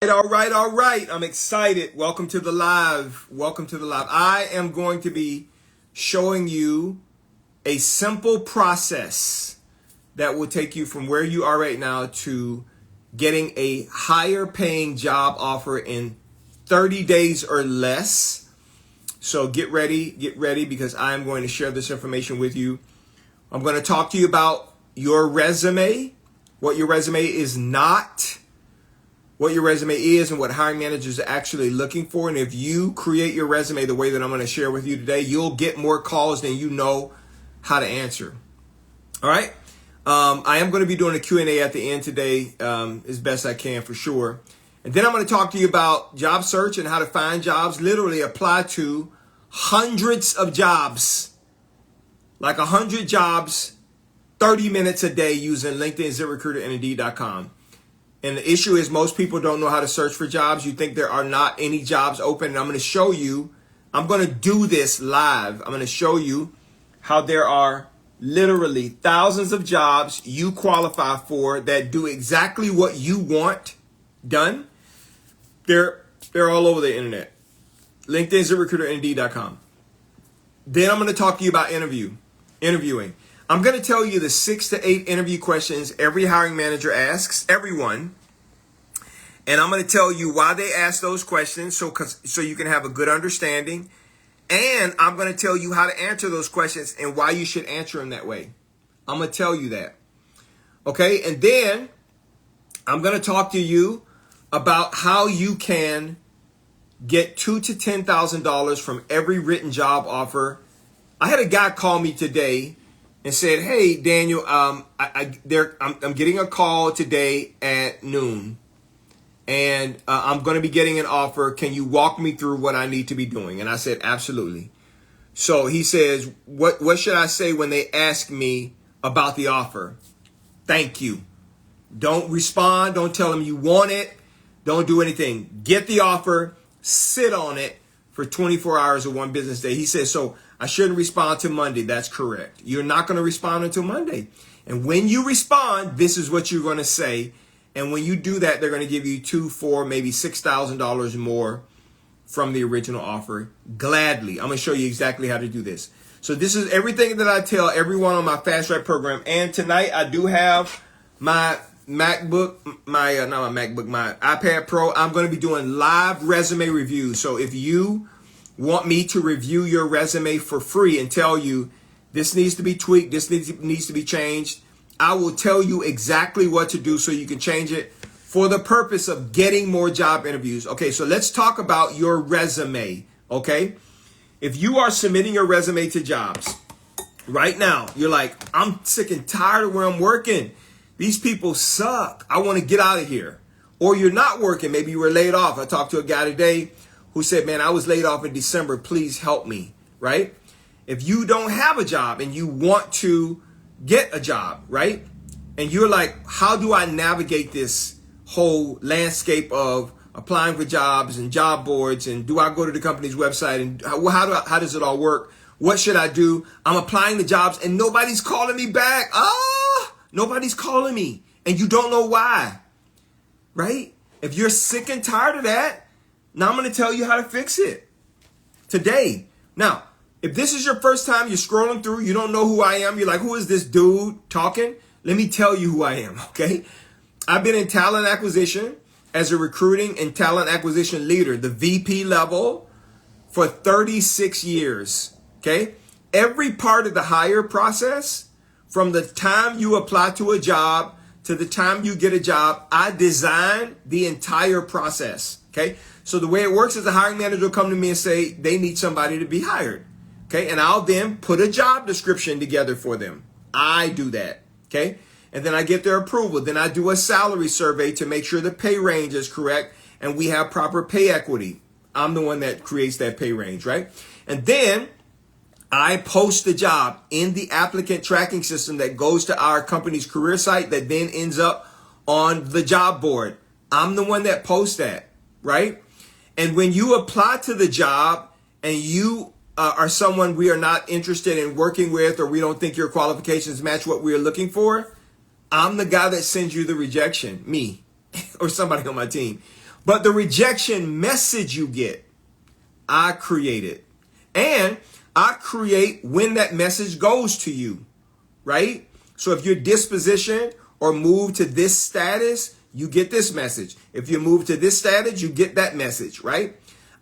All right. I'm excited. Welcome to the live. I am going to be showing you a simple process that will take you from where you are right now to getting a higher paying job offer in 30 days or less. So get ready because I'm going to share this information with you. I'm going to talk to you about your resume, what your resume is not, what your resume is, and what hiring managers are actually looking for. And if you create your resume the way that I'm going to share with you today, you'll get more calls than you know how to answer. All right. I am going to be doing a Q&A at the end today, as best I can for sure. And then I'm going to talk to you about job search and how to find jobs, literally apply to hundreds of jobs, like 100 jobs, 30 minutes a day using LinkedIn, ZipRecruiter, and Indeed.com. And the issue is most people don't know how to search for jobs. You think there are not any jobs open. And I'm going to show you, I'm going to do this live. I'm going to show you how there are literally thousands of jobs you qualify for that do exactly what you want done. They're all over the internet. LinkedIn, ZipRecruiter, and Indeed.com. Then I'm going to talk to you about interviewing. I'm going to tell you the 6 to 8 interview questions every hiring manager asks everyone. And I'm going to tell you why they ask those questions so you can have a good understanding. And I'm going to tell you how to answer those questions and why you should answer them that way. I'm going to tell you that. Okay. And then I'm going to talk to you about how you can get $2,000 to $10,000 from every written job offer. I had a guy call me today and said, "Hey, Daniel, I'm getting a call today at noon, and I'm going to be getting an offer. Can you walk me through what I need to be doing?" And I said, "Absolutely." So he says, "What should I say when they ask me about the offer?" Thank you. Don't respond. Don't tell them you want it. Don't do anything. Get the offer. Sit on it for 24 hours or one business day. He says, "So I shouldn't respond to Monday." That's correct. You're not going to respond until Monday. And when you respond, this is what you're going to say. And when you do that, they're going to give you $2,000, $4,000, maybe $6,000 more from the original offer. Gladly. I'm going to show you exactly how to do this. So this is everything that I tell everyone on my Fast Track program. And tonight I do have my MacBook, my iPad Pro. I'm going to be doing live resume reviews. So if you want me to review your resume for free and tell you this needs to be tweaked, this needs to be changed, I will tell you exactly what to do so you can change it for the purpose of getting more job interviews. Okay, so let's talk about your resume, okay? If you are submitting your resume to jobs right now, you're like, "I'm sick and tired of where I'm working. These people suck. I want to get out of here." Or you're not working. Maybe you were laid off. I talked to a guy today who said, "Man, I was laid off in December. Please help me," right? If you don't have a job and you want to get a job, right? And you're like, "How do I navigate this whole landscape of applying for jobs and job boards? And do I go to the company's website? And how does it all work? What should I do? I'm applying to jobs and nobody's calling me back. Nobody's calling me." And you don't know why, right? If you're sick and tired of that, now I'm going to tell you how to fix it today. Now, if this is your first time, you're scrolling through, you don't know who I am, you're like, "Who is this dude talking?" Let me tell you who I am, okay? I've been in talent acquisition as a recruiting and talent acquisition leader, the VP level, for 36 years, okay? Every part of the hire process, from the time you apply to a job to the time you get a job, I design the entire process, okay? So the way it works is the hiring manager will come to me and say they need somebody to be hired, okay? And I'll then put a job description together for them. I do that, okay? And then I get their approval. Then I do a salary survey to make sure the pay range is correct and we have proper pay equity. I'm the one that creates that pay range, right? And then I post the job in the applicant tracking system that goes to our company's career site that then ends up on the job board. I'm the one that posts that, right? And when you apply to the job and you are someone we are not interested in working with, or we don't think your qualifications match what we're looking for, I'm the guy that sends you the rejection, me or somebody on my team. But the rejection message you get, I create it. And I create when that message goes to you, right? So if you're dispositioned or moved to this status, you get this message. If you move to this status, you get that message, right?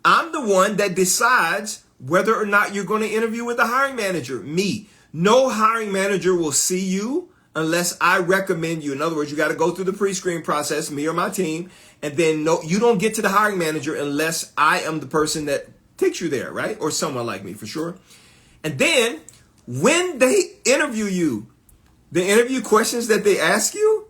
I'm the one that decides whether or not you're going to interview with the hiring manager, me. No hiring manager will see you unless I recommend you. In other words, you got to go through the pre-screen process, me or my team, and then no, you don't get to the hiring manager unless I am the person that takes you there, right? Or someone like me for sure. And then when they interview you, the interview questions that they ask you,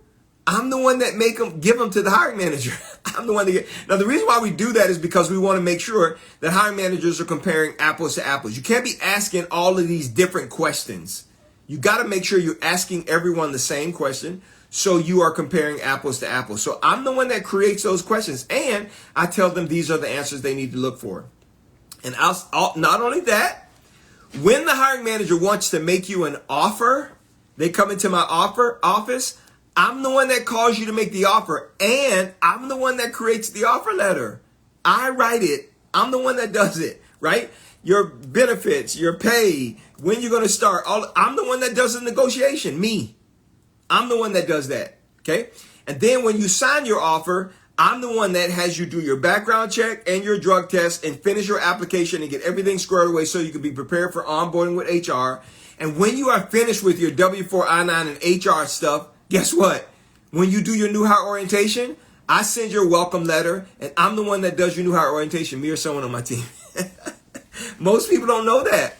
I'm the one that give them to the hiring manager. I'm the one that get. Now, the reason why we do that is because we want to make sure that hiring managers are comparing apples to apples. You can't be asking all of these different questions. You got to make sure you're asking everyone the same question, so you are comparing apples to apples. So I'm the one that creates those questions, and I tell them these are the answers they need to look for. And not only that, when the hiring manager wants to make you an offer, they come into my office. I'm the one that calls you to make the offer, and I'm the one that creates the offer letter. I write it. I'm the one that does it, right? Your benefits, your pay, when you're going to start. I'm the one that does the negotiation, me. I'm the one that does that, okay? And then when you sign your offer, I'm the one that has you do your background check and your drug test and finish your application and get everything squared away so you can be prepared for onboarding with HR. And when you are finished with your W-4, I-9, and HR stuff, guess what? When you do your new hire orientation, I send your welcome letter, and I'm the one that does your new hire orientation, me or someone on my team. Most people don't know that.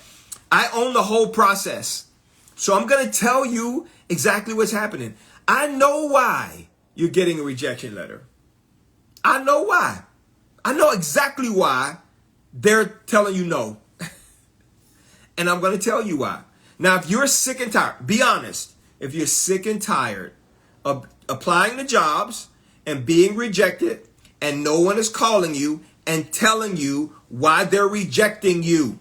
I own the whole process. So I'm going to tell you exactly what's happening. I know why you're getting a rejection letter. I know why. I know exactly why they're telling you no. And I'm going to tell you why. Now, if you're sick and tired, be honest. If you're sick and tired of applying to jobs and being rejected and no one is calling you and telling you why they're rejecting you,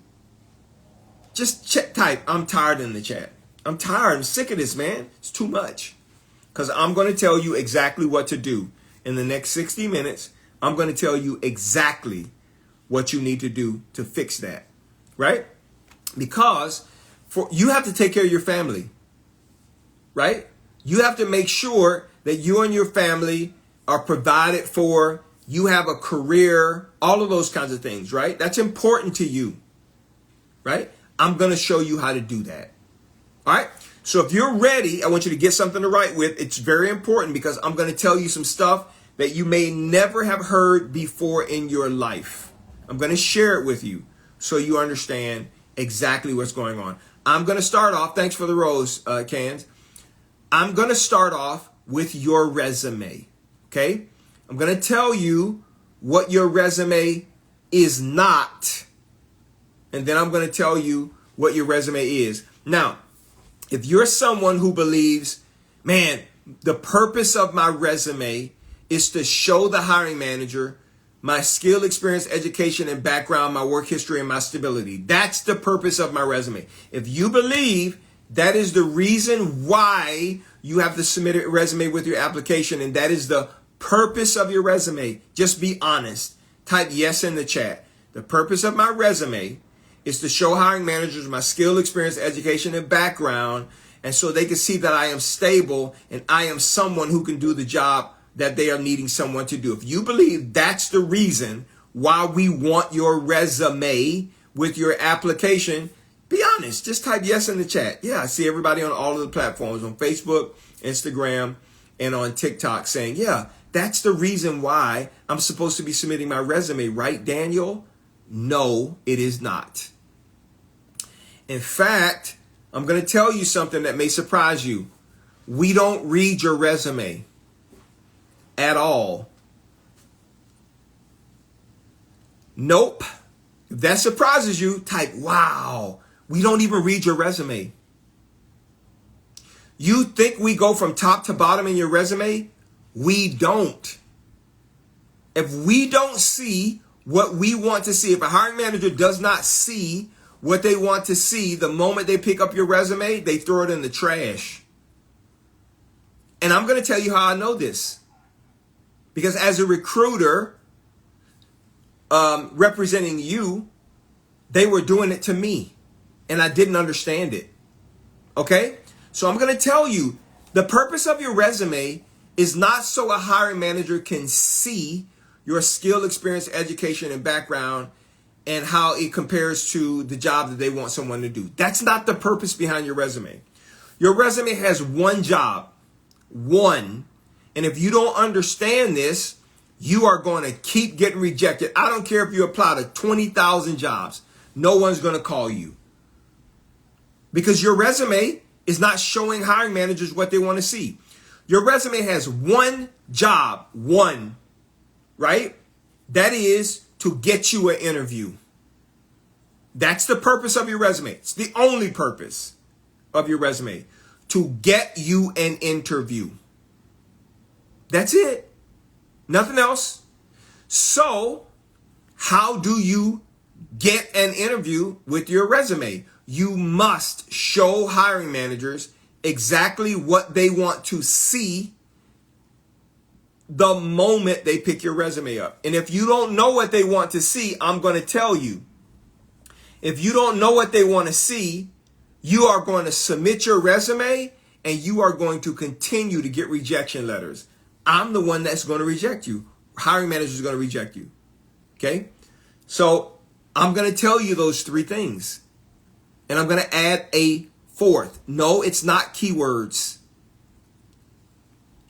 just type, I'm tired in the chat. I'm tired. I'm sick of this, man. It's too much. Because I'm going to tell you exactly what to do. In the next 60 minutes, I'm going to tell you exactly what you need to do to fix that, right? Because you have to take care of your family, right? You have to make sure that you and your family are provided for. You have a career, all of those kinds of things, right? That's important to you, right? I'm going to show you how to do that. All right. So if you're ready, I want you to get something to write with. It's very important because I'm going to tell you some stuff that you may never have heard before in your life. I'm going to share it with you so you understand exactly what's going on. I'm going to start off. Thanks for the rose cans. I'm going to start off with your resume. Okay. I'm going to tell you what your resume is not. And then I'm going to tell you what your resume is. Now, if you're someone who believes, man, the purpose of my resume is to show the hiring manager my skill, experience, education, and background, my work history, and my stability. That's the purpose of my resume. If you believe that is the reason why you have to submit a resume with your application, and that is the purpose of your resume, just be honest. Type yes in the chat. The purpose of my resume is to show hiring managers my skill, experience, education, and background, and so they can see that I am stable and I am someone who can do the job that they are needing someone to do. If you believe that's the reason why we want your resume with your application, be honest. Just type yes in the chat. Yeah, I see everybody on all of the platforms, on Facebook, Instagram, and on TikTok saying, yeah, that's the reason why I'm supposed to be submitting my resume, right, Daniel? No, it is not. In fact, I'm going to tell you something that may surprise you. We don't read your resume at all. Nope. If that surprises you, type, wow, we don't even read your resume. You think we go from top to bottom in your resume? We don't. If we don't see what we want to see, if a hiring manager does not see what they want to see, the moment they pick up your resume, they throw it in the trash. And I'm going to tell you how I know this. Because as a recruiter, representing you, they were doing it to me, and I didn't understand it. Okay? So I'm going to tell you, the purpose of your resume is not so a hiring manager can see your skill, experience, education, and background and how it compares to the job that they want someone to do. That's not the purpose behind your resume. Your resume has one job. One. And if you don't understand this, you are going to keep getting rejected. I don't care if you apply to 20,000 jobs. No one's going to call you. Because your resume is not showing hiring managers what they want to see. Your resume has one job, one, right? That is to get you an interview. That's the purpose of your resume. It's the only purpose of your resume, to get you an interview. That's it. Nothing else. So, how do you get an interview with your resume? You must show hiring managers exactly what they want to see the moment they pick your resume up. And if you don't know what they want to see, I'm going to tell you. If you don't know what they want to see, you are going to submit your resume and you are going to continue to get rejection letters. I'm the one that's going to reject you. Hiring managers are going to reject you. Okay? So I'm going to tell you those three things. And I'm going to add a fourth. No, it's not keywords.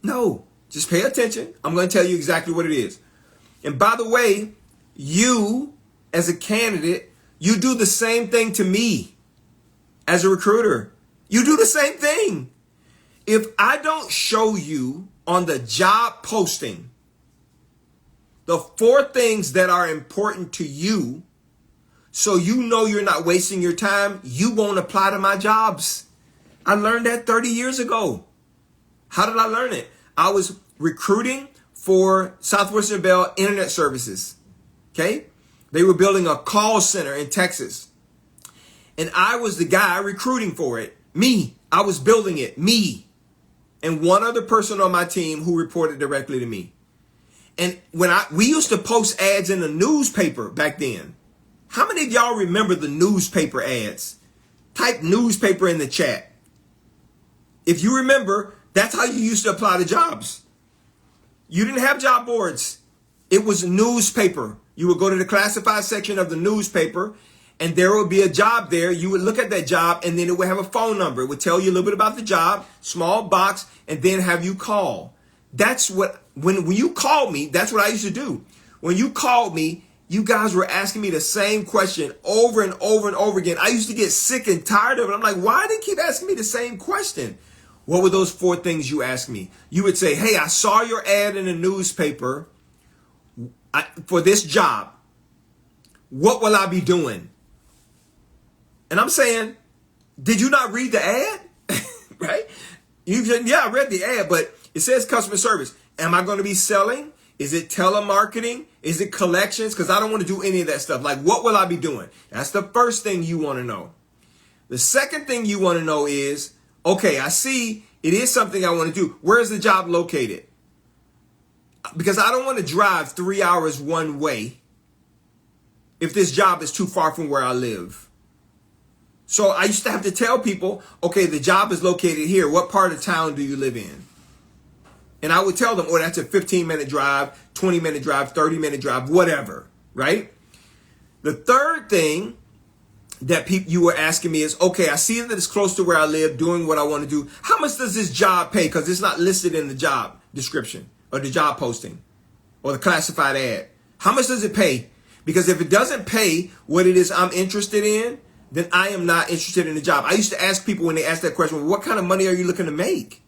No, just pay attention. I'm going to tell you exactly what it is. And by the way, you as a candidate, you do the same thing to me as a recruiter. You do the same thing. If I don't show you on the job posting the four things that are important to you, so you know you're not wasting your time, you won't apply to my jobs. I learned that 30 years ago. How did I learn it? I was recruiting for Southwestern Bell Internet Services. Okay? They were building a call center in Texas. And I was the guy recruiting for it. Me. I was building it. Me. And one other person on my team who reported directly to me. And we used to post ads in the newspaper back then. How many of y'all remember the newspaper ads? Type newspaper in the chat. If you remember, that's how you used to apply to jobs. You didn't have job boards. It was newspaper. You would go to the classified section of the newspaper and there would be a job there. You would look at that job and then it would have a phone number. It would tell you a little bit about the job, small box, and then have you call. That's what, when you called me, that's what I used to do. When you called me, you guys were asking me the same question over and over and over again. I used to get sick and tired of it. I'm like, why do they keep asking me the same question? What were those four things you asked me? You would say, hey, I saw your ad in the newspaper for this job. What will I be doing? And I'm saying, did you not read the ad? Right? You said, yeah, I read the ad, but it says customer service. Am I going to be selling? Is it telemarketing? Is it collections? Because I don't want to do any of that stuff. Like, what will I be doing? That's the first thing you want to know. The second thing you want to know is, okay, I see it is something I want to do. Where is the job located? Because I don't want to drive 3 hours one way if this job is too far from where I live. So I used to have to tell people, okay, the job is located here. What part of town do you live in? And I would tell them, oh, that's a 15-minute drive, 20-minute drive, 30-minute drive, whatever, right? The third thing that you were asking me is, okay, I see that it's close to where I live, doing what I want to do. How much does this job pay? Because it's not listed in the job description or the job posting or the classified ad. How much does it pay? Because if it doesn't pay what it is I'm interested in, then I am not interested in the job. I used to ask people when they asked that question, well, what kind of money are you looking to make?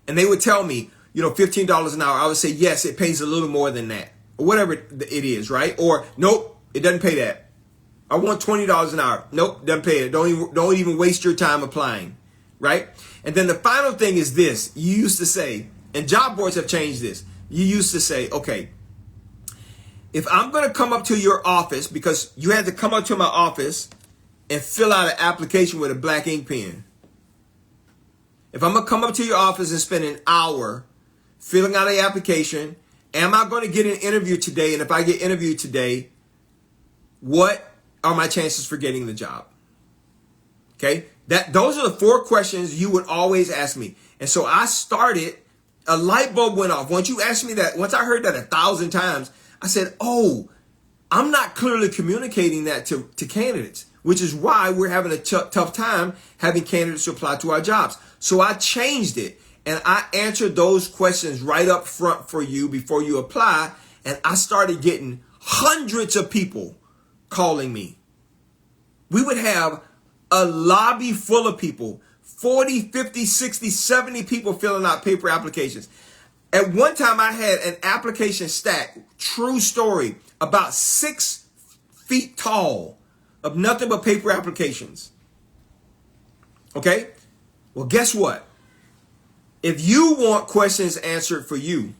And they would tell me, $15 an hour. I would say, yes, it pays a little more than that, or whatever it is, right? Or, nope, it doesn't pay that. I want $20 an hour. Nope, doesn't pay it. Don't even waste your time applying, right? And then the final thing is this. You used to say, and job boards have changed this. You used to say, okay, if I'm going to come up to your office, because you had to come up to my office and fill out an application with a black ink pen. If I'm going to come up to your office and spend an hour filling out an application, Am I going to get an interview today? And if I get interviewed today, what are my chances for getting the job? Okay, those are the 4 questions you would always ask me. And so I started, a light bulb went off. Once you asked me that, once I heard that 1,000 times, I said, oh, I'm not clearly communicating that to candidates, which is why we're having a tough time having candidates apply to our jobs. So I changed it, and I answered those questions right up front for you before you apply. And I started getting hundreds of people calling me. We would have a lobby full of people, 40, 50, 60, 70 people filling out paper applications. At one time, I had an application stack, true story, about 6 feet tall of nothing but paper applications. Okay? Well, guess what? If you want questions answered for you,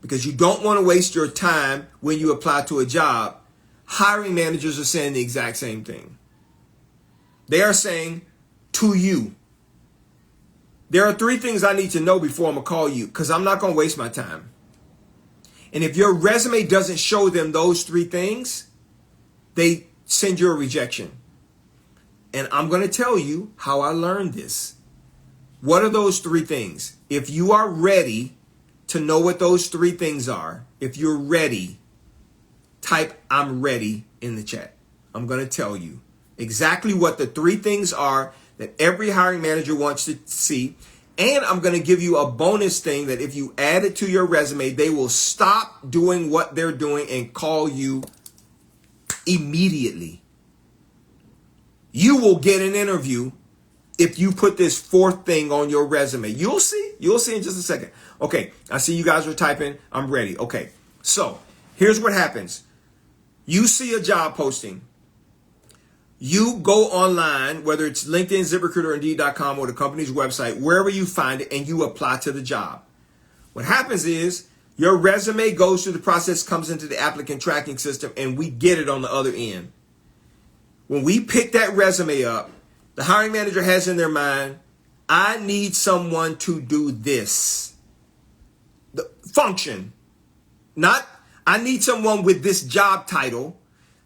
because you don't want to waste your time when you apply to a job, hiring managers are saying the exact same thing. They are saying to you, there are 3 things I need to know before I'm going to call you, because I'm not going to waste my time. And if your resume doesn't show them those 3 things, they send you a rejection. And I'm going to tell you how I learned this. What are those 3 things? If you are ready to know what those 3 things are, if you're ready, type "I'm ready" in the chat. I'm going to tell you exactly what the 3 things are that every hiring manager wants to see. And I'm going to give you a bonus thing that if you add it to your resume, they will stop doing what they're doing and call you immediately. You will get an interview if you put this 4th thing on your resume. You'll see. You'll see in just a second. Okay, I see you guys are typing. I'm ready. Okay, so here's what happens. You see a job posting. You go online, whether it's LinkedIn, ZipRecruiter, Indeed.com, or the company's website, wherever you find it, and you apply to the job. What happens is your resume goes through the process, comes into the applicant tracking system, and we get it on the other end. When we pick that resume up, the hiring manager has in their mind, I need someone to do this. The function. Not, I need someone with this job title.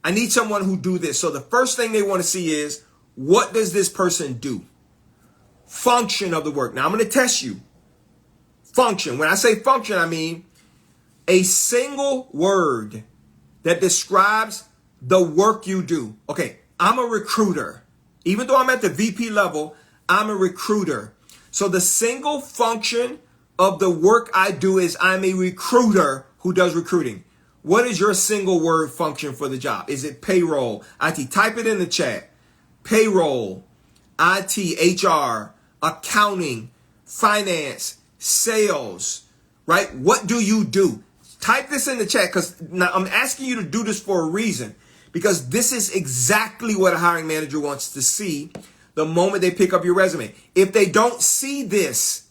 I need someone who do this. So the first thing they want to see is, what does this person do? Function of the work. Now I'm going to test you. Function. When I say function, I mean a single word that describes the work you do. Okay, I'm a recruiter. Even though I'm at the VP level, I'm a recruiter. So the single function of the work I do is I'm a recruiter who does recruiting. What is your single word function for the job? Is it payroll, IT? Type it in the chat. Payroll, IT, HR, accounting, finance, sales, right? What do you do? Type this in the chat, because I'm asking you to do this for a reason, because this is exactly what a hiring manager wants to see the moment they pick up your resume. If they don't see this,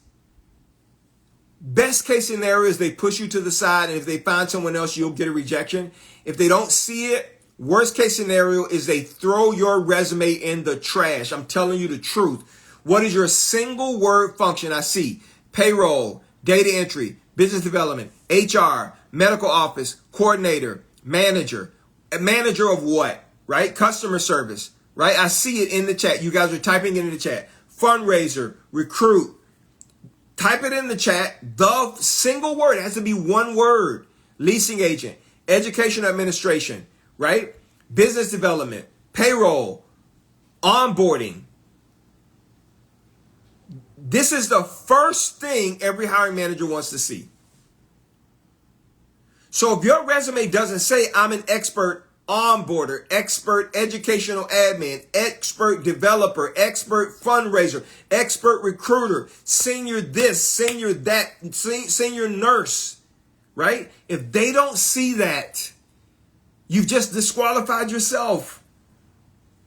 best case scenario is they push you to the side, and if they find someone else, you'll get a rejection. If they don't see it, worst case scenario is they throw your resume in the trash. I'm telling you the truth. What is your single word function? I see payroll, data entry, business development, HR, medical office, coordinator, manager. A manager of what? Right? Customer service. Right? I see it in the chat. You guys are typing it in the chat. Fundraiser, recruit. Type it in the chat. The single word, it has to be one word. Leasing agent, education administration, right? Business development, payroll, onboarding. This is the first thing every hiring manager wants to see. So if your resume doesn't say I'm an expert onboarder, expert educational admin, expert developer, expert fundraiser, expert recruiter, senior this, senior that, senior nurse, right? If they don't see that, you've just disqualified yourself.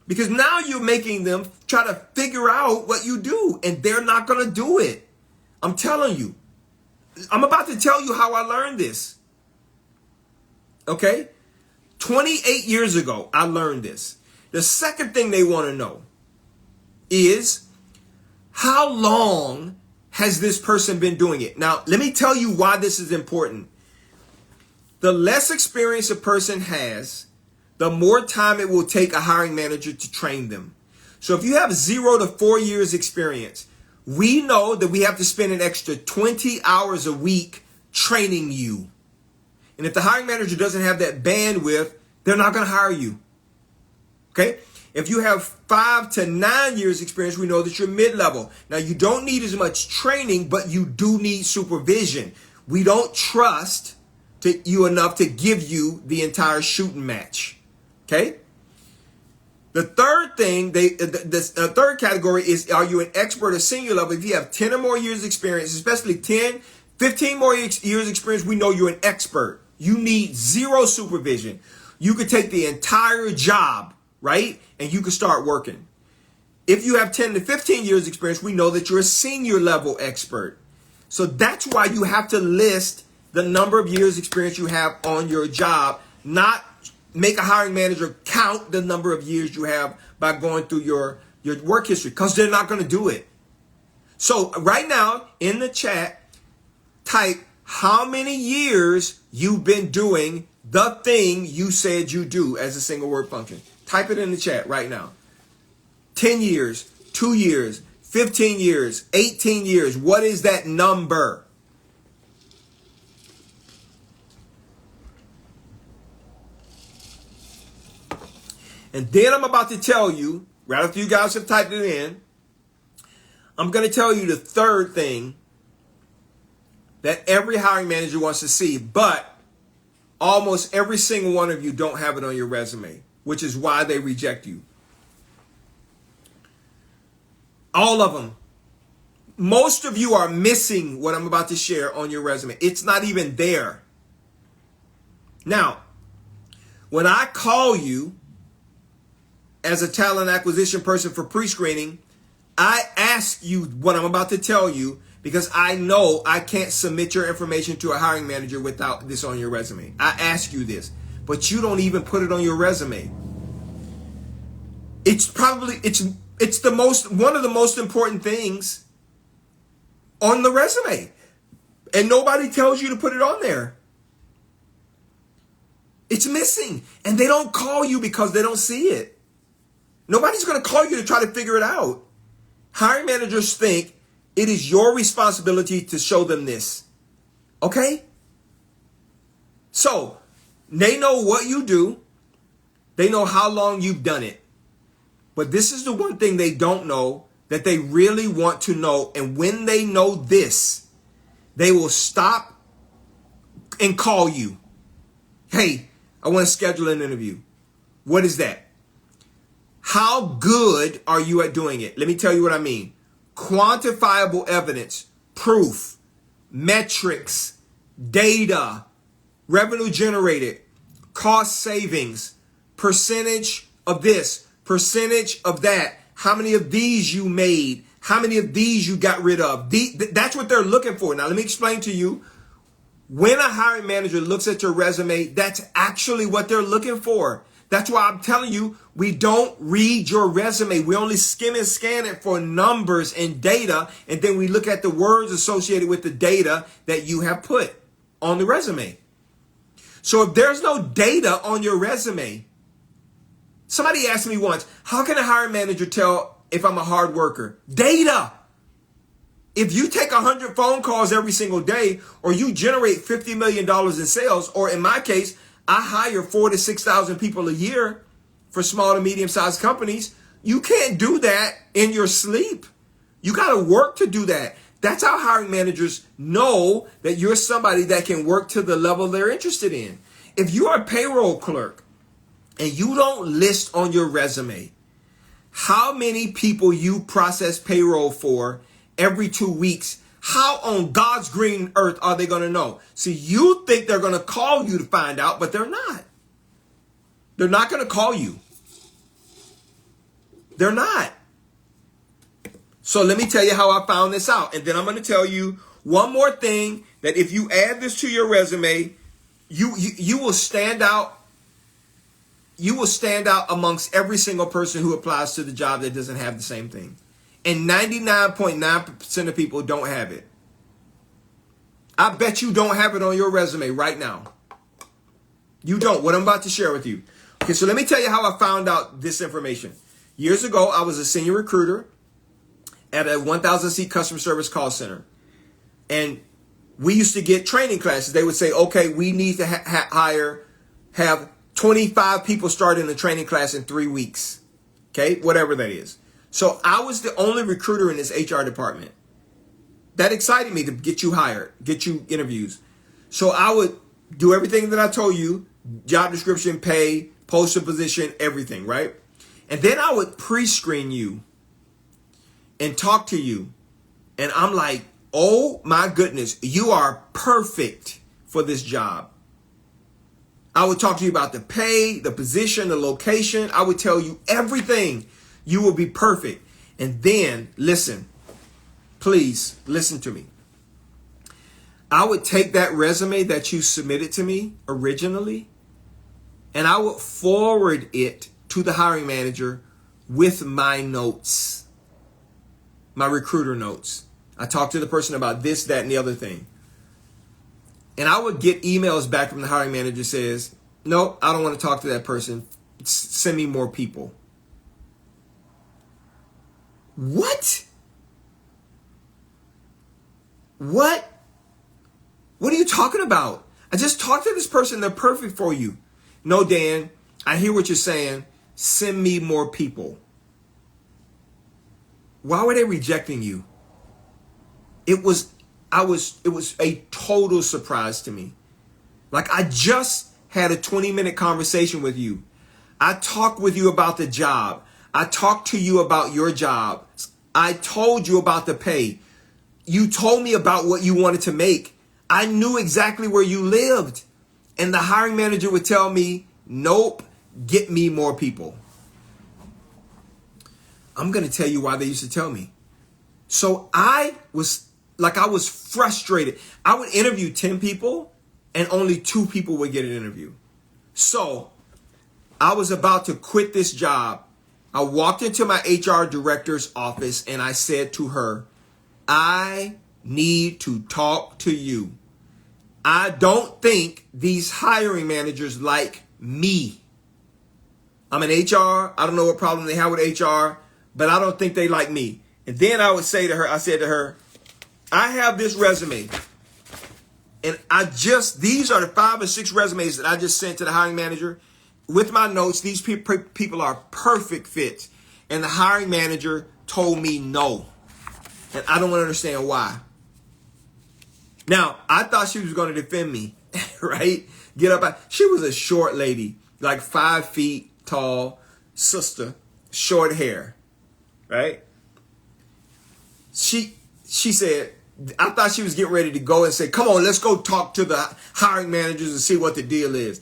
Because now you're making them try to figure out what you do, and they're not going to do it. I'm telling you. I'm about to tell you how I learned this. Okay? 28 years ago, I learned this. The second thing they want to know is, how long has this person been doing it? Now, let me tell you why this is important. The less experience a person has, the more time it will take a hiring manager to train them. So if you have 0 to 4 years experience, we know that we have to spend an extra 20 hours a week training you. And if the hiring manager doesn't have that bandwidth, they're not going to hire you. Okay? If you have 5 to 9 years experience, we know that you're mid-level. Now, you don't need as much training, but you do need supervision. We don't trust you enough to give you the entire shooting match. Okay? The third thing, the third category is, are you an expert or senior level? If you have 10 or more years experience, especially 10, 15 more years experience, we know you're an expert. You need 0 supervision. You could take the entire job, right? And you can start working. If you have 10 to 15 years experience, we know that you're a senior level expert. So that's why you have to list the number of years experience you have on your job, not make a hiring manager count the number of years you have by going through your work history, because they're not going to do it. So right now in the chat, type how many years you've been doing the thing you said you do as a single word function. Type it in the chat right now. 10 years, 2 years, 15 years, 18 years. What is that number? And then I'm about to tell you, right after you guys have typed it in, I'm going to tell you the third thing that every hiring manager wants to see, but almost every single one of you don't have it on your resume, which is why they reject you. All of them. Most of you are missing what I'm about to share on your resume. It's not even there. Now, when I call you as a talent acquisition person for pre-screening, I ask you what I'm about to tell you because I know I can't submit your information to a hiring manager without this on your resume. I ask you this, but you don't even put it on your resume. It's one of the most important things on the resume, and nobody tells you to put it on there. It's missing, and they don't call you because they don't see it. Nobody's going to call you to try to figure it out. Hiring managers think it is your responsibility to show them this. Okay? So, they know what you do. They know how long you've done it. But this is the one thing they don't know that they really want to know. And when they know this, they will stop and call you. Hey, I want to schedule an interview. What is that? How good are you at doing it? Let me tell you what I mean. Quantifiable evidence, proof, metrics, data, revenue generated, cost savings, percentage of this, percentage of that, how many of these you made, how many of these you got rid of. That's what they're looking for. Now, let me explain to you. When a hiring manager looks at your resume, that's actually what they're looking for. That's why I'm telling you, we don't read your resume. We only skim and scan it for numbers and data, and then we look at the words associated with the data that you have put on the resume. So if there's no data on your resume, somebody asked me once, how can a hiring manager tell if I'm a hard worker? Data. If you take 100 phone calls every single day, or you generate $50 million in sales, or in my case, I hire 4,000 to 6,000 people a year for small to medium-sized companies. You can't do that in your sleep. You got to work to do that. That's how hiring managers know that you're somebody that can work to the level they're interested in. If you're a payroll clerk and you don't list on your resume how many people you process payroll for every 2 weeks, how on God's green earth are they going to know? See, you think they're going to call you to find out, but they're not. They're not going to call you. They're not. So let me tell you how I found this out. And then I'm going to tell you one more thing, that if you add this to your resume, you will stand out. You will stand out amongst every single person who applies to the job that doesn't have the same thing. And 99.9% of people don't have it. I bet you don't have it on your resume right now. You don't. What I'm about to share with you. Okay, so let me tell you how I found out this information. Years ago, I was a senior recruiter at a 1,000 seat customer service call center. And we used to get training classes. They would say, okay, we need to have 25 people start in the training class in 3 weeks. Okay, whatever that is. So I was the only recruiter in this HR department. That excited me to get you hired, get you interviews. So I would do everything that I told you, job description, pay, post a position, everything, right? And then I would pre-screen you and talk to you. And I'm like, oh my goodness, you are perfect for this job. I would talk to you about the pay, the position, the location. I would tell you everything. You will be perfect. And then, listen, please listen to me. I would take that resume that you submitted to me originally, and I would forward it to the hiring manager with my notes, my recruiter notes. I talked to the person about this, that, and the other thing. And I would get emails back from the hiring manager says, nope, I don't want to talk to that person. Send me more people. What? What? What are you talking about? I just talked to this person. They're perfect for you. No, Dan, I hear what you're saying. Send me more people. Why were they rejecting you? It was a total surprise to me. Like, I just had a 20-minute conversation with you. I talked with you about the job. I talked to you about your job. I told you about the pay. You told me about what you wanted to make. I knew exactly where you lived. And the hiring manager would tell me, nope, get me more people. I'm going to tell you why they used to tell me. So I was frustrated. I would interview 10 people and only 2 people would get an interview. So I was about to quit this job. I walked into my HR director's office and I said to her, I need to talk to you. I don't think these hiring managers like me. I'm in HR. I don't know what problem they have with HR, but I don't think they like me. And then I said to her, I have this resume. And these are the 5 or 6 resumes that I just sent to the hiring manager. With my notes, these people are perfect fits. And the hiring manager told me no. And I don't understand why. Now, I thought she was going to defend me, right? She was a short lady, like 5 feet tall, sister, short hair, right? She said, I thought she was getting ready to go and say, come on, let's go talk to the hiring managers and see what the deal is.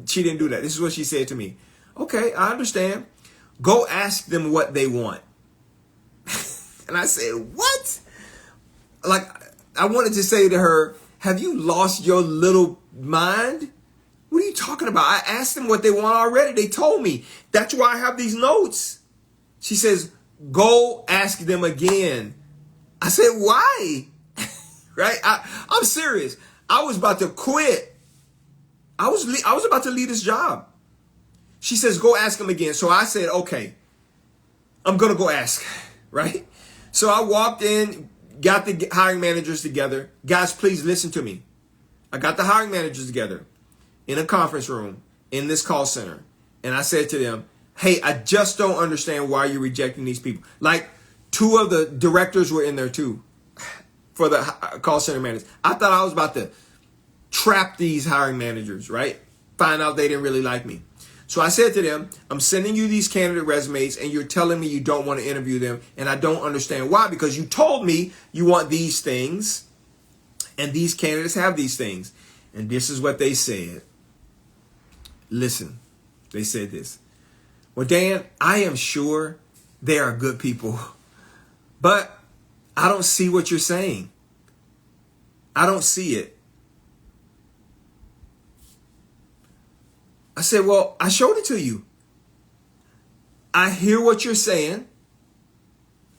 She didn't do that. This is what she said to me. Okay, I understand. Go ask them what they want. And I said, what? Like, I wanted to say to her, have you lost your little mind? What are you talking about? I asked them what they want already. They told me. That's why I have these notes. She says, go ask them again. I said, why? Right? I'm serious. I was about to quit. I was about to leave this job. She says, go ask them again. So I said, okay, I'm going to go ask. Right? So I walked in, got the hiring managers together. Guys, please listen to me. I got the hiring managers together in a conference room in this call center. And I said to them, hey, I just don't understand why you're rejecting these people. Like, 2 of the directors were in there too for the call center managers. I thought I was about to trap these hiring managers, right? Find out they didn't really like me. So I said to them, I'm sending you these candidate resumes and you're telling me you don't want to interview them. And I don't understand why, because you told me you want these things and these candidates have these things. And this is what they said. Listen, they said this. Well, Dan, I am sure they are good people, but I don't see what you're saying. I don't see it. I said, well, I showed it to you. I hear what you're saying.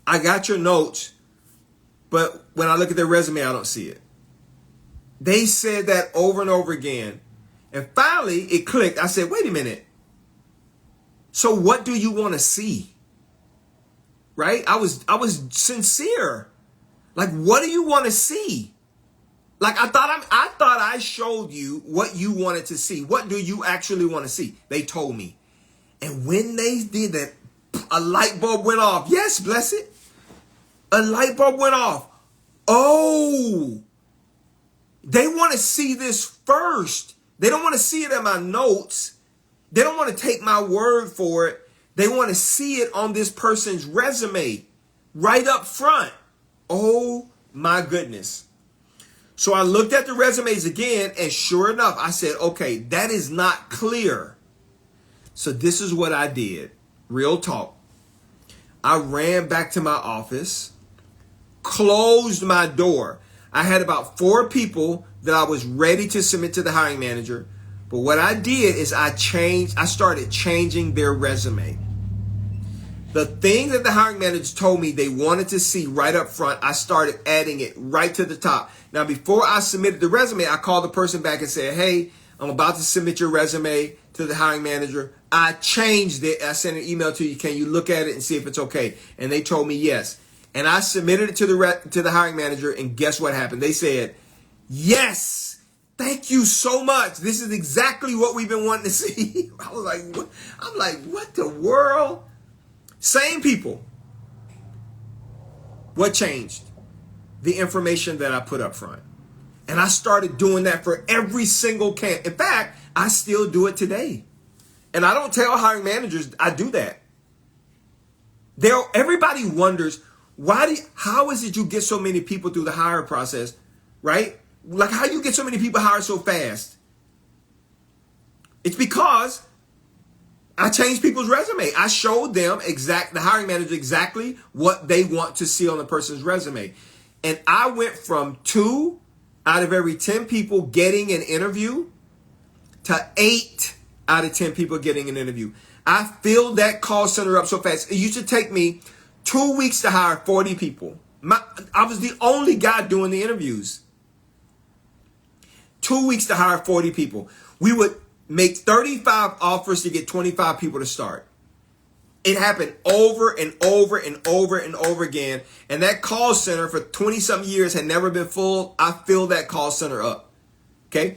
I got your notes, but when I look at their resume, I don't see it. They said that over and over again. And finally, it clicked. I said, wait a minute. So what do you want to see? Right? I was sincere. Like, what do you want to see? Like, I thought I showed you what you wanted to see. What do you actually want to see? They told me. And when they did that, a light bulb went off. Yes, bless it. A light bulb went off. Oh, they want to see this first. They don't want to see it in my notes. They don't want to take my word for it. They want to see it on this person's resume right up front. Oh my goodness. So I looked at the resumes again, and sure enough, I said, okay, that is not clear. So this is what I did. Real talk. I ran back to my office, closed my door. I had about 4 people that I was ready to submit to the hiring manager. But what I did is I started changing their resume. The thing that the hiring manager told me they wanted to see right up front, I started adding it right to the top. Now, before I submitted the resume, I called the person back and said, hey, I'm about to submit your resume to the hiring manager. I changed it. I sent an email to you. Can you look at it and see if it's okay? And they told me yes. And I submitted it to the hiring manager, and guess what happened? They said, yes, thank you so much. This is exactly what we've been wanting to see. I was like, what? I'm like, what the world? Same people. What changed? The information that I put up front. And I started doing that for every single candidate. In fact, I still do it today. And I don't tell hiring managers I do that. Everybody wonders, how is it you get so many people through the hiring process, right? Like, how you get so many people hired so fast? It's because I changed people's resume. I showed them the hiring manager exactly what they want to see on the person's resume. And I went from 2 out of every 10 people getting an interview to 8 out of 10 people getting an interview. I filled that call center up so fast. It used to take me 2 weeks to hire 40 people. I was the only guy doing the interviews. 2 weeks to hire 40 people. We would make 35 offers to get 25 people to start. It happened over and over and over and over again. And that call center for 20-something years had never been full. I filled that call center up. Okay.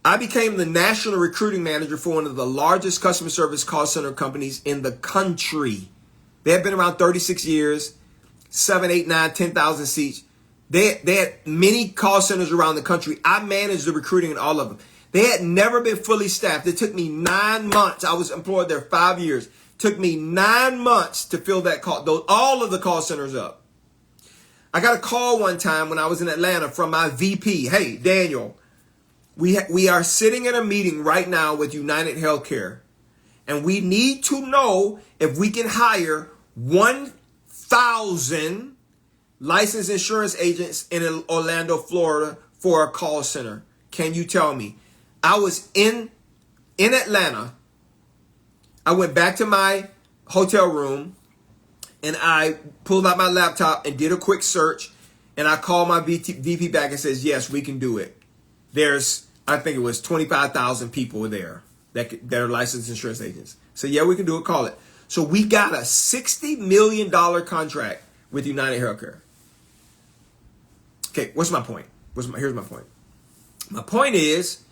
I became the national recruiting manager for one of the largest customer service call center companies in the country. They had been around 36 years, 7, 8, 9, 10,000 seats. They had many call centers around the country. I managed the recruiting in all of them. They had never been fully staffed. It took me 9 months. I was employed there 5 years. Took me 9 months to fill all of the call centers up. I got a call one time when I was in Atlanta from my VP. Hey, Daniel, we are sitting in a meeting right now with United Healthcare, and we need to know if we can hire 1,000 licensed insurance agents in Orlando, Florida for a call center. Can you tell me? I was in Atlanta. I went back to my hotel room and I pulled out my laptop and did a quick search, and I called my VP back and says, yes, we can do it. I think it was 25,000 people there that are licensed insurance agents. So yeah, we can do it. Call it. So we got a $60 million contract with United Healthcare. Okay, what's my point? Here's my point. My point is,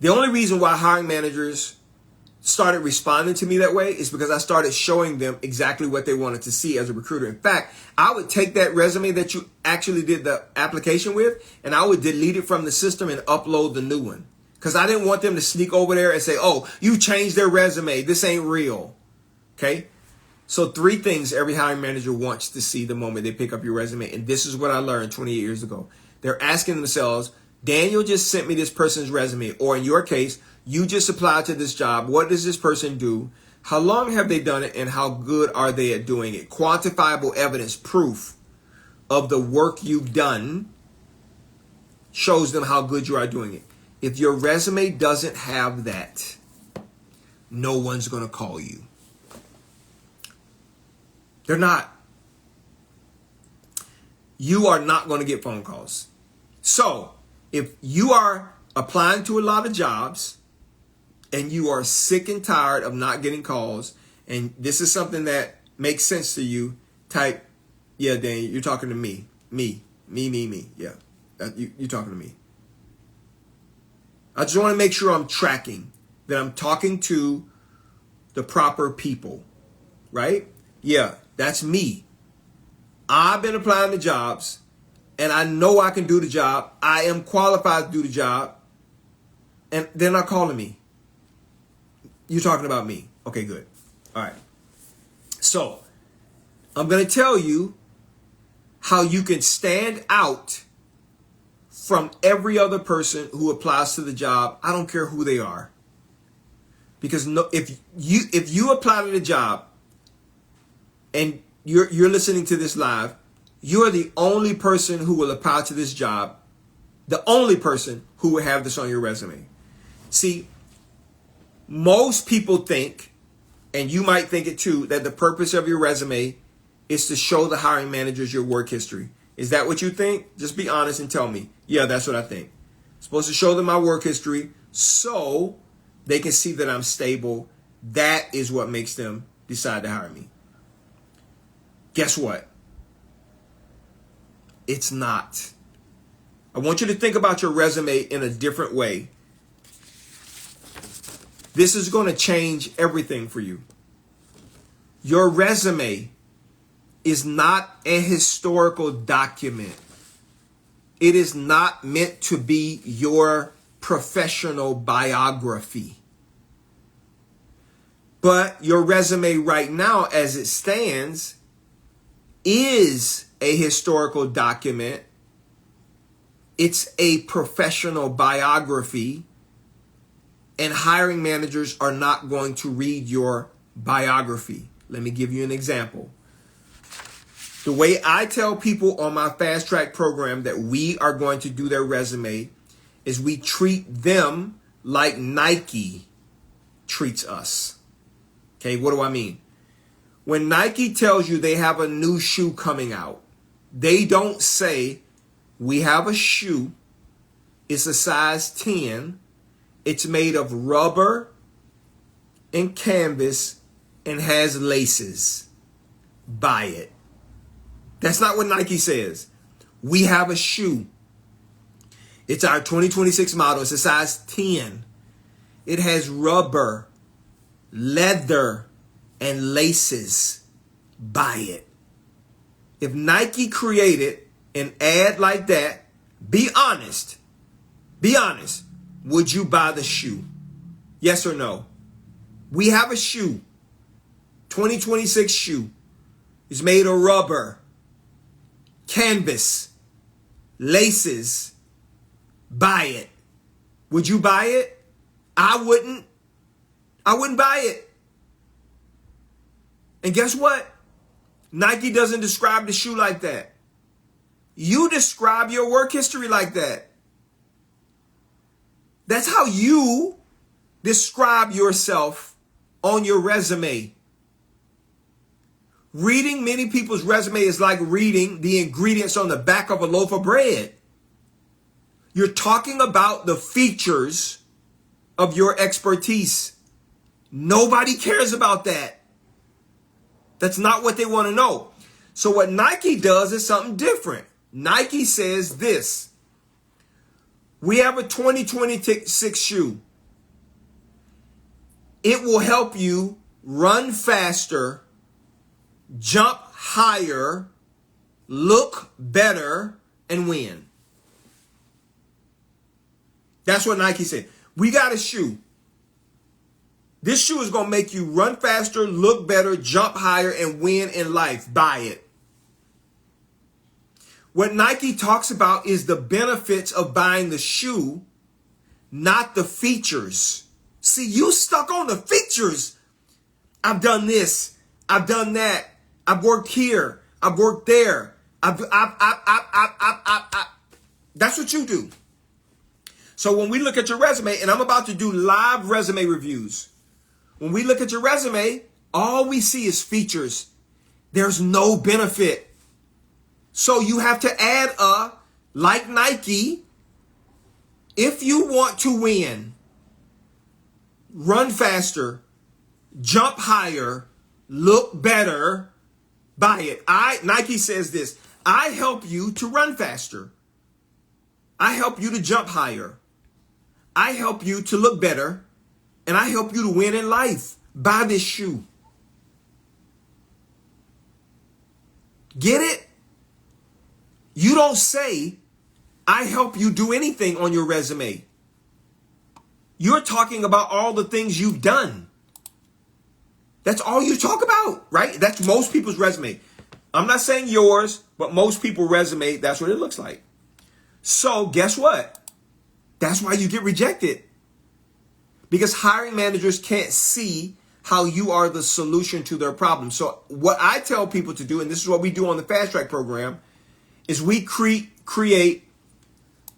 the only reason why hiring managers started responding to me that way is because I started showing them exactly what they wanted to see as a recruiter. In fact, I would take that resume that you actually did the application with, and I would delete it from the system and upload the new one. Because I didn't want them to sneak over there and say, oh, you changed their resume. This ain't real. Okay? So 3 things every hiring manager wants to see the moment they pick up your resume. And this is what I learned 28 years ago. They're asking themselves, Daniel just sent me this person's resume. Or in your case, you just applied to this job. What does this person do? How long have they done it? And how good are they at doing it? Quantifiable evidence, proof of the work you've done shows them how good you are doing it. If your resume doesn't have that, no one's going to call you. They're not. You are not going to get phone calls. So if you are applying to a lot of jobs and you are sick and tired of not getting calls, and this is something that makes sense to you, type, yeah, Dan, you're talking to me. Me. Yeah, you're talking to me. I just want to make sure I'm tracking, that I'm talking to the proper people, right? Yeah, that's me. I've been applying to jobs, and I know I can do the job. I am qualified to do the job, and they're not calling me. You're talking about me. Okay, good. All right. So, I'm going to tell you how you can stand out from every other person who applies to the job. I don't care who they are. Because if you apply to the job and you're listening to this live, you're the only person who will apply to this job, the only person who will have this on your resume. See, most people think, and you might think it too, that the purpose of your resume is to show the hiring managers your work history. Is that what you think? Just be honest and tell me. Yeah, that's what I think. I'm supposed to show them my work history so they can see that I'm stable. That is what makes them decide to hire me. Guess what? It's not. I want you to think about your resume in a different way. This is going to change everything for you. Your resume is not a historical document. It is not meant to be your professional biography. But your resume right now, as it stands, is a historical document. It's a professional biography. And hiring managers are not going to read your biography. Let me give you an example. The way I tell people on my Fast Track program that we are going to do their resume is we treat them like Nike treats us. Okay, what do I mean? When Nike tells you they have a new shoe coming out, they don't say, we have a shoe, it's a size 10, it's made of rubber and canvas and has laces. Buy it. That's not what Nike says. We have a shoe. It's our 2026 model. It's a size 10. It has rubber, leather, and laces. Buy it. If Nike created an ad like that, be honest. Be honest. Would you buy the shoe? Yes or no? We have a shoe. 2026 shoe. It's made of rubber, canvas, laces. Buy it. Would you buy it? I wouldn't. I wouldn't buy it. And guess what? Nike doesn't describe the shoe like that. You describe your work history like that. That's how you describe yourself on your resume. Reading many people's resume is like reading the ingredients on the back of a loaf of bread. You're talking about the features of your expertise. Nobody cares about that. That's not what they want to know. So what Nike does is something different. Nike says this. We have a 2026 shoe. It will help you run faster, jump higher, look better, and win. That's what Nike said. We got a shoe. This shoe is going to make you run faster, look better, jump higher, and win in life. Buy it. What Nike talks about is the benefits of buying the shoe, not the features. See, you stuck on the features. I've done this. I've done that. I've worked here. I've worked there. That's what you do. So when we look at your resume, and I'm about to do live resume reviews. When we look at your resume, all we see is features. There's no benefit. So you have to add like Nike, If you want to win, run faster, jump higher, look better, buy it. Nike says this, I help you to run faster. I help you to jump higher. I help you to look better. And I help you to win in life. Buy this shoe. Get it? You don't say, I help you do anything on your resume. You're talking about all the things you've done. That's all you talk about, right? That's most people's resume. I'm not saying yours, but most people's resume, that's what it looks like. So guess what? That's why you get rejected. Because hiring managers can't see how you are the solution to their problem. So what I tell people to do, and this is what we do on the Fast Track program, is we create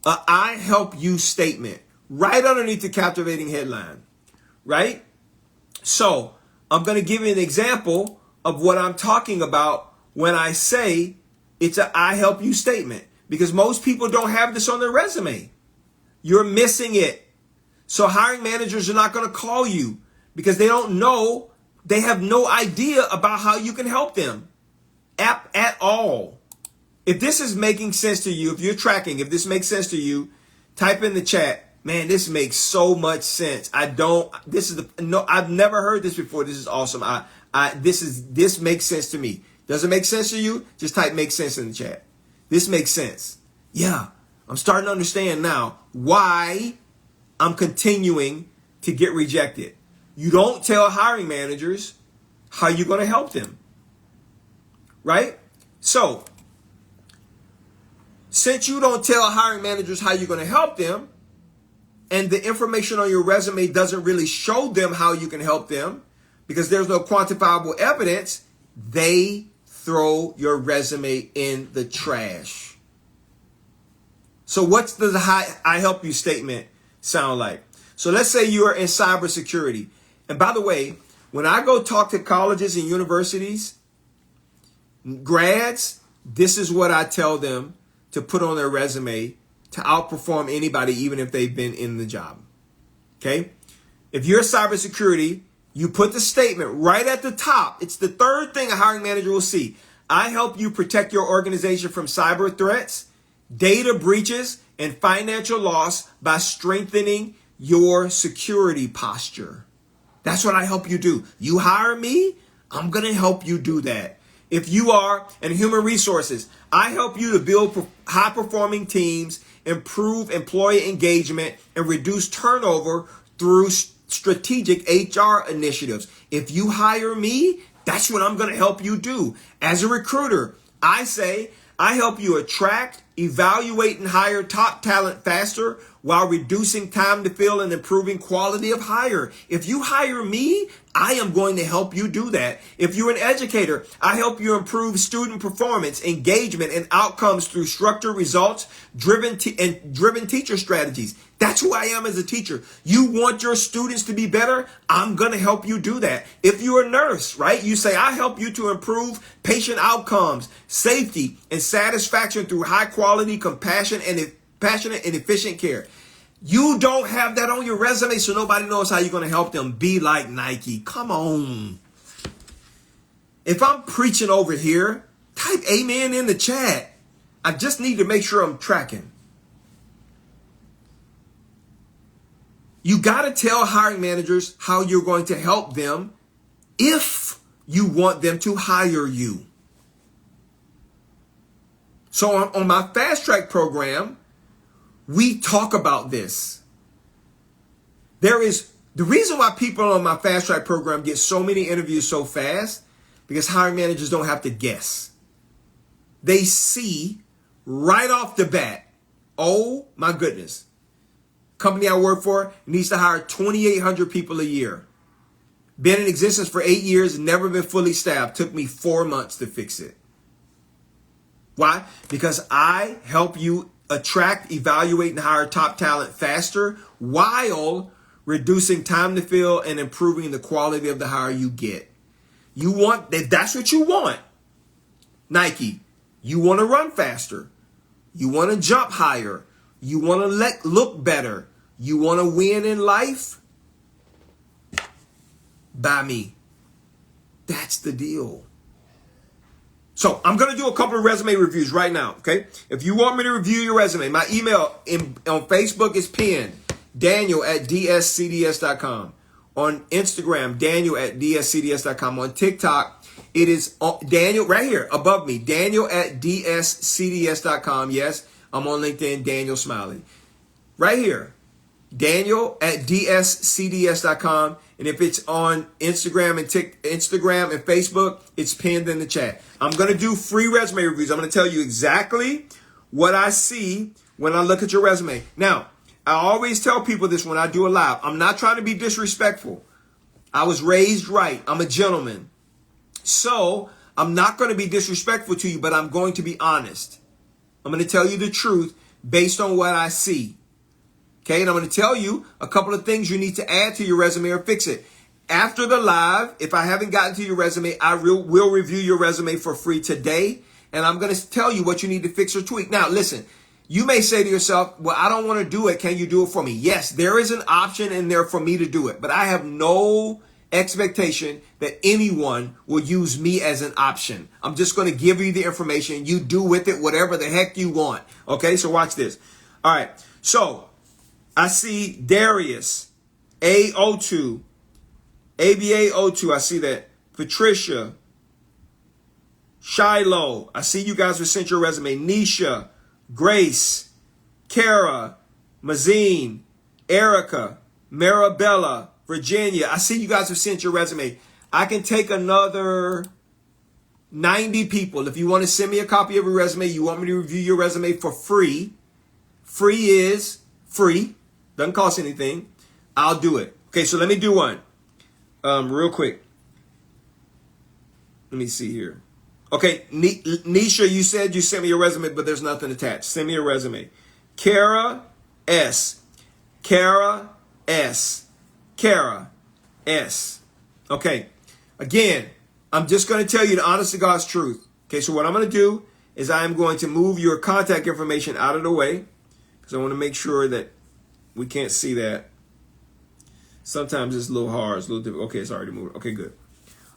a I help you statement right underneath the captivating headline, right? So I'm going to give you an example of what I'm talking about when I say it's a I help you statement, because most people don't have this on their resume. You're missing it. So hiring managers are not going to call you because they don't know, they have no idea about how you can help them at all. If this is making sense to you, if you're tracking, if this makes sense to you, type in the chat, man, this makes so much sense. I've never heard this before. This is awesome. This makes sense to me. Does it make sense to you? Just type make sense in the chat. This makes sense. Yeah, I'm starting to understand now why I'm continuing to get rejected. You don't tell hiring managers how you're going to help them, right? So, since you don't tell hiring managers how you're going to help them, and the information on your resume doesn't really show them how you can help them because there's no quantifiable evidence, they throw your resume in the trash. So what's the I help you statement sound like? So let's say you are in cybersecurity. And by the way, when I go talk to colleges and universities, grads, this is what I tell them to put on their resume to outperform anybody, even if they've been in the job. Okay? If you're cybersecurity, you put the statement right at the top. It's the third thing a hiring manager will see. I help you protect your organization from cyber threats, data breaches, and financial loss by strengthening your security posture. That's what I help you do. You hire me, I'm going to help you do that. If you are in human resources, I help you to build high-performing teams, improve employee engagement, and reduce turnover through strategic HR initiatives. If you hire me, that's what I'm going to help you do. As a recruiter, I say I help you attract, evaluate, and hire top talent faster while reducing time to fill and improving quality of hire. If you hire me, I am going to help you do that. If you're an educator, I help you improve student performance, engagement, and outcomes through structured results, driven teacher strategies. That's who I am as a teacher. You want your students to be better? I'm going to help you do that. If you're a nurse, right? You say, I help you to improve patient outcomes, safety, and satisfaction through high quality, passionate and efficient care. You don't have that on your resume, so nobody knows how you're going to help them. Be like Nike. Come on. If I'm preaching over here, type amen in the chat. I just need to make sure I'm tracking. You got to tell hiring managers how you're going to help them if you want them to hire you. So on my Fast Track program, we talk about this. The reason why people on my Fast Track program get so many interviews so fast, because hiring managers don't have to guess. They see right off the bat, oh my goodness, company I work for needs to hire 2,800 people a year. Been in existence for 8 years, never been fully staffed. Took me 4 months to fix it. Why? Because I help you attract, evaluate, and hire top talent faster while reducing time to fill and improving the quality of the hire you get. That's what you want. Nike, you want to run faster. You want to jump higher. You want to look better. You want to win in life? Buy me. That's the deal. So I'm going to do a couple of resume reviews right now, okay? If you want me to review your resume, my email on Facebook is pinned, Daniel@dscds.com. On Instagram, Daniel@dscds.com. On TikTok, it is Daniel right here above me, Daniel@dscds.com. Yes, I'm on LinkedIn, Daniel Smiley. Right here, Daniel@dscds.com. And if it's on Instagram and Facebook, it's pinned in the chat. I'm going to do free resume reviews. I'm going to tell you exactly what I see when I look at your resume. Now, I always tell people this when I do a live. I'm not trying to be disrespectful. I was raised right. I'm a gentleman. So I'm not going to be disrespectful to you, but I'm going to be honest. I'm going to tell you the truth based on what I see. Okay, and I'm going to tell you a couple of things you need to add to your resume or fix it. After the live, if I haven't gotten to your resume, I will review your resume for free today. And I'm going to tell you what you need to fix or tweak. Now, listen, you may say to yourself, well, I don't want to do it. Can you do it for me? Yes, there is an option in there for me to do it. But I have no expectation that anyone will use me as an option. I'm just going to give you the information. You do with it whatever the heck you want. Okay, so watch this. All right, so I see Darius, A02, ABA02, I see that. Patricia, Shiloh, I see you guys have sent your resume. Nisha, Grace, Kara, Mazine, Erica, Marabella, Virginia. I see you guys have sent your resume. I can take another 90 people. If you want to send me a copy of your resume, you want me to review your resume for free. Free is free. Doesn't cost anything. I'll do it. Okay, so let me do one. Real quick. Let me see here. Okay, Nisha, you said you sent me your resume, but there's nothing attached. Send me your resume. Kara S. Kara S. Kara S. Okay. Again, I'm just going to tell you the honest to God's truth. Okay, so what I'm going to do is I am going to move your contact information out of the way because I want to make sure that we can't see that. Sometimes it's a little hard. It's a little difficult. Okay, it's already moved. Okay, good.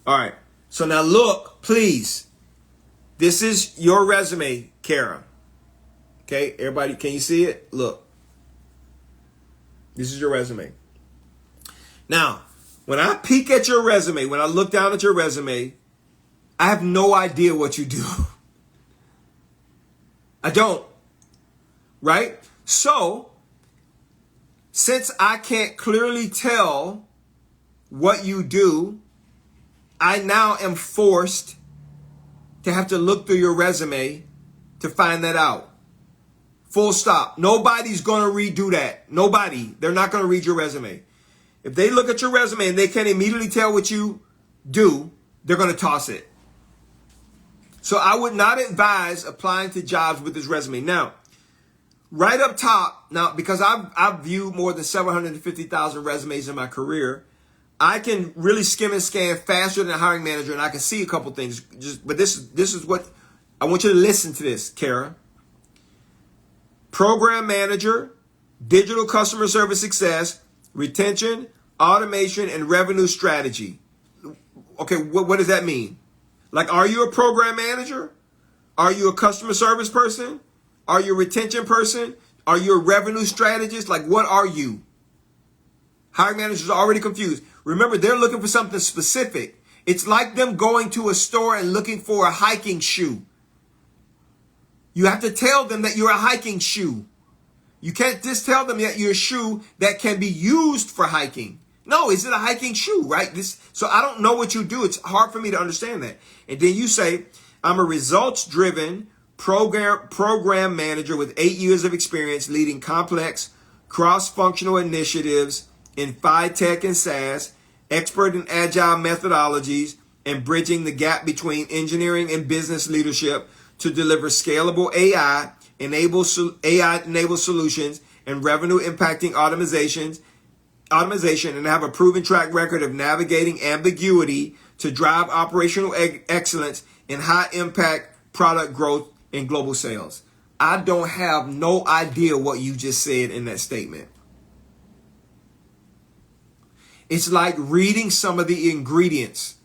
All right. So now look, please. This is your resume, Kara. Okay, everybody, can you see it? Look. This is your resume. Now, when I peek at your resume, when I look down at your resume, I have no idea what you do. I don't. Right? So, since I can't clearly tell what you do, I now am forced to have to look through your resume to find that out. Full stop. Nobody's going to redo that. Nobody. They're not going to read your resume. If they look at your resume and they can't immediately tell what you do, they're going to toss it. So I would not advise applying to jobs with this resume. Now, right up top, now because I've viewed more than 750,000 resumes in my career, I can really skim and scan faster than a hiring manager, and I can see a couple things. But this is what I want you to listen to this, Kara. Program manager, digital customer service success, retention, automation, and revenue strategy. Okay, what does that mean? Like, are you a program manager? Are you a customer service person? Are you a retention person? Are you a revenue strategist? Like, what are you? Hiring managers are already confused. Remember, they're looking for something specific. It's like them going to a store and looking for a hiking shoe. You have to tell them that you're a hiking shoe. You can't just tell them that you're a shoe that can be used for hiking. No, is it a hiking shoe, right? So I don't know what you do. It's hard for me to understand that. And then you say, I'm a results-driven program manager with 8 years of experience leading complex cross-functional initiatives in FiTech and SaaS, expert in agile methodologies, and bridging the gap between engineering and business leadership to deliver scalable AI-enabled solutions and revenue-impacting automation, and have a proven track record of navigating ambiguity to drive operational excellence and high-impact product growth in global sales. I don't have no idea what you just said in that statement. It's like reading some of the ingredients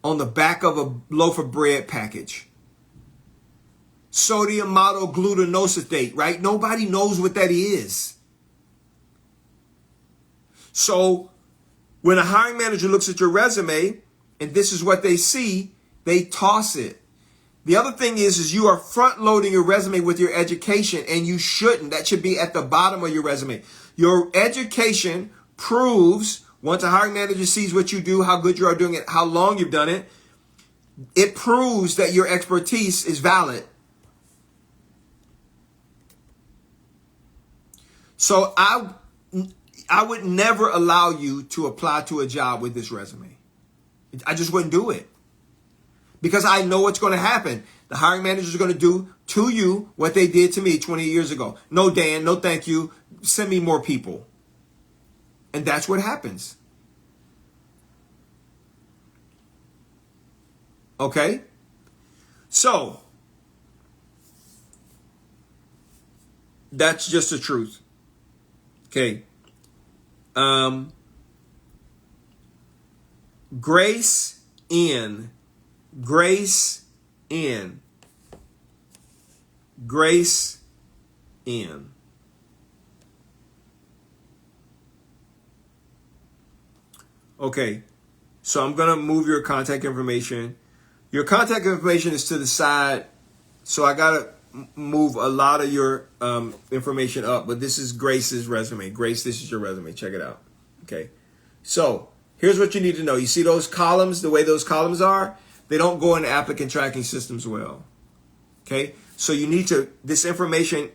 on the back of a loaf of bread package. Sodium monoglutamate, right? Nobody knows what that is. So when a hiring manager looks at your resume and this is what they see, they toss it. The other thing is you are front loading your resume with your education, and you shouldn't. That should be at the bottom of your resume. Your education proves, once a hiring manager sees what you do, how good you are doing it, how long you've done it, it proves that your expertise is valid. So I would never allow you to apply to a job with this resume. I just wouldn't do it. Because I know what's going to happen. The hiring managers are going to do to you what they did to me 20 years ago. No, Dan, no thank you. Send me more people. And that's what happens. Okay? So, that's just the truth. Okay. Grace in. Grace in. Grace in. Okay. So I'm going to move your contact information. Your contact information is to the side. So I got to move a lot of your information up. But this is Grace's resume. Grace, this is your resume. Check it out. Okay. So here's what you need to know. You see those columns, the way those columns are? They don't go into applicant tracking systems well. Okay? So you need to, this information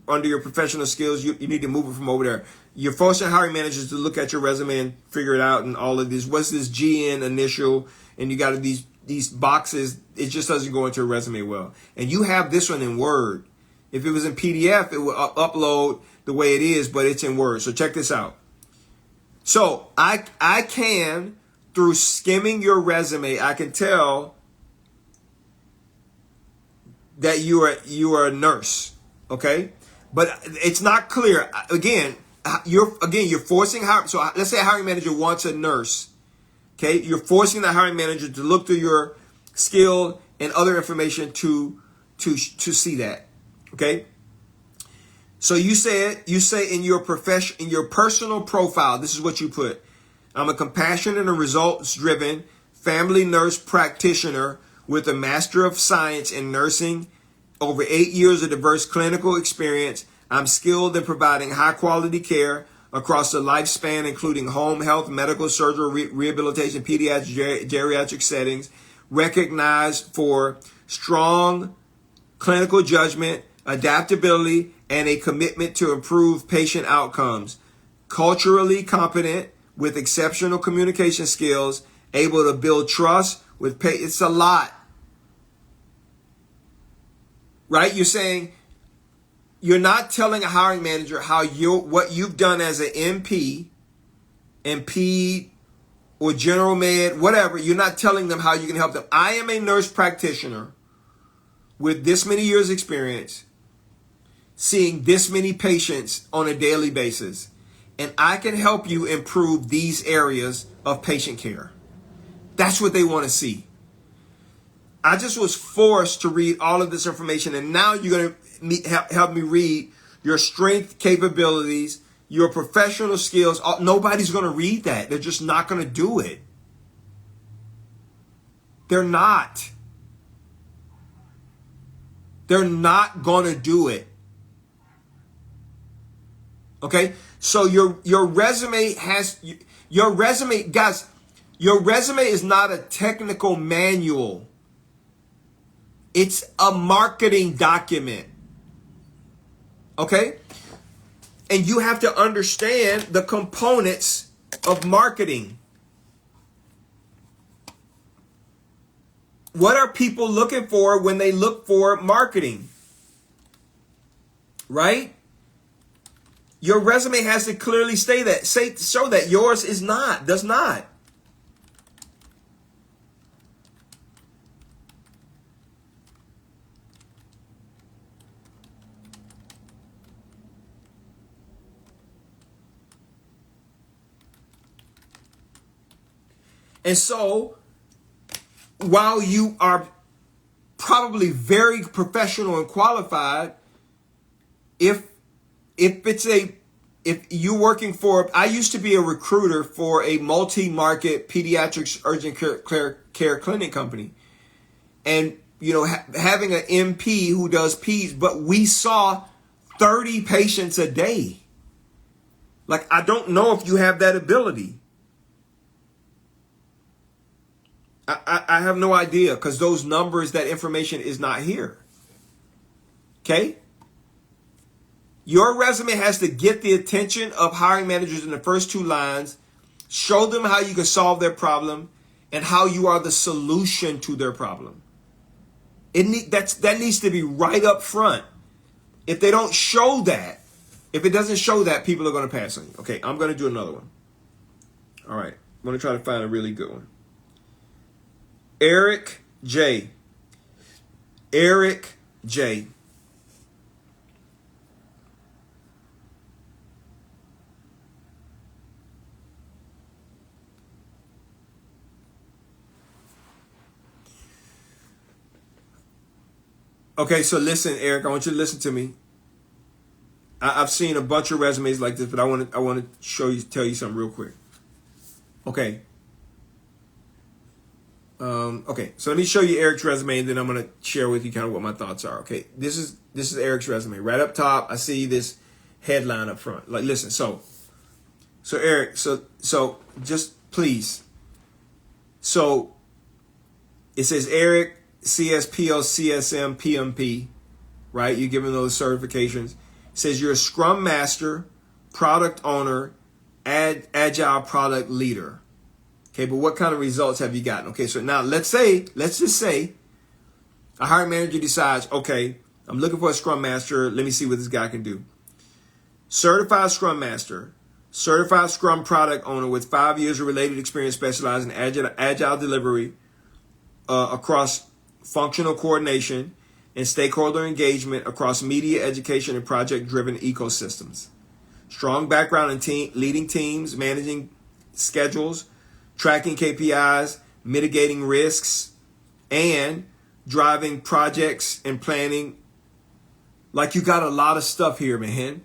under your professional skills, you need to move it from over there. You're forcing hiring managers to look at your resume and figure it out and all of this. What's this GN initial? And you got these boxes. It just doesn't go into a resume well. And you have this one in Word. If it was in PDF, it would upload the way it is, but it's in Word. So check this out. So I can, through skimming your resume, I can tell that you are a nurse, okay? But it's not clear. Again, you're forcing so let's say a hiring manager wants a nurse, okay? You're forcing the hiring manager to look through your skill and other information to see that, okay? So you say in your personal profile, this is what you put. I'm a compassionate and results-driven family nurse practitioner with a Master of Science in Nursing, over 8 years of diverse clinical experience. I'm skilled in providing high-quality care across the lifespan, including home health, medical, surgery, rehabilitation, pediatric, geriatric settings, recognized for strong clinical judgment, adaptability, and a commitment to improve patient outcomes. Culturally competent, with exceptional communication skills, able to build trust with it's a lot. Right? You're saying, you're not telling a hiring manager what you've done as an MP, MP, or general med, whatever. You're not telling them how you can help them. I am a nurse practitioner with this many years experience, seeing this many patients on a daily basis. And I can help you improve these areas of patient care. That's what they want to see. I just was forced to read all of this information. And now you're going to help me read your strength, capabilities, your professional skills. Nobody's going to read that. They're just not going to do it. They're not. They're not going to do it. Okay? So your resume guys, your resume is not a technical manual. It's a marketing document. Okay? And you have to understand the components of marketing. What are people looking for when they look for marketing? Right? Your resume has to clearly show that. Yours does not. And so while you are probably very professional and qualified, if you're working for, I used to be a recruiter for a multi-market pediatrics urgent care clinic company. And, having an MP who does peds, but we saw 30 patients a day. Like, I don't know if you have that ability. I have no idea, because those numbers, that information is not here. Okay? Your resume has to get the attention of hiring managers in the first 2 lines, show them how you can solve their problem, and how you are the solution to their problem. That needs to be right up front. If they don't show that, if it doesn't show that, people are going to pass on you. Okay, I'm going to do another one. All right, I'm going to try to find a really good one. Eric J. Okay, so listen, Eric, I want you to listen to me. I've seen a bunch of resumes like this, but I want to tell you something real quick. Okay. Okay, so let me show you Eric's resume, and then I'm going to share with you kind of what my thoughts are. Okay, this is Eric's resume. Right up top, I see this headline up front. Like, listen, so Eric, so just please. So it says Eric, CSPO, CSM, PMP, right? You're given those certifications. It says you're a Scrum Master, Product Owner, Agile Product Leader. Okay, but what kind of results have you gotten? Okay, so now let's just say a hiring manager decides, okay, I'm looking for a Scrum Master. Let me see what this guy can do. Certified Scrum Master, Certified Scrum Product Owner with 5 years of related experience specializing in agile delivery across functional coordination and stakeholder engagement across media, education, and project-driven ecosystems. Strong background in leading teams, managing schedules, tracking KPIs, mitigating risks, and driving projects and planning. Like, you got a lot of stuff here, man.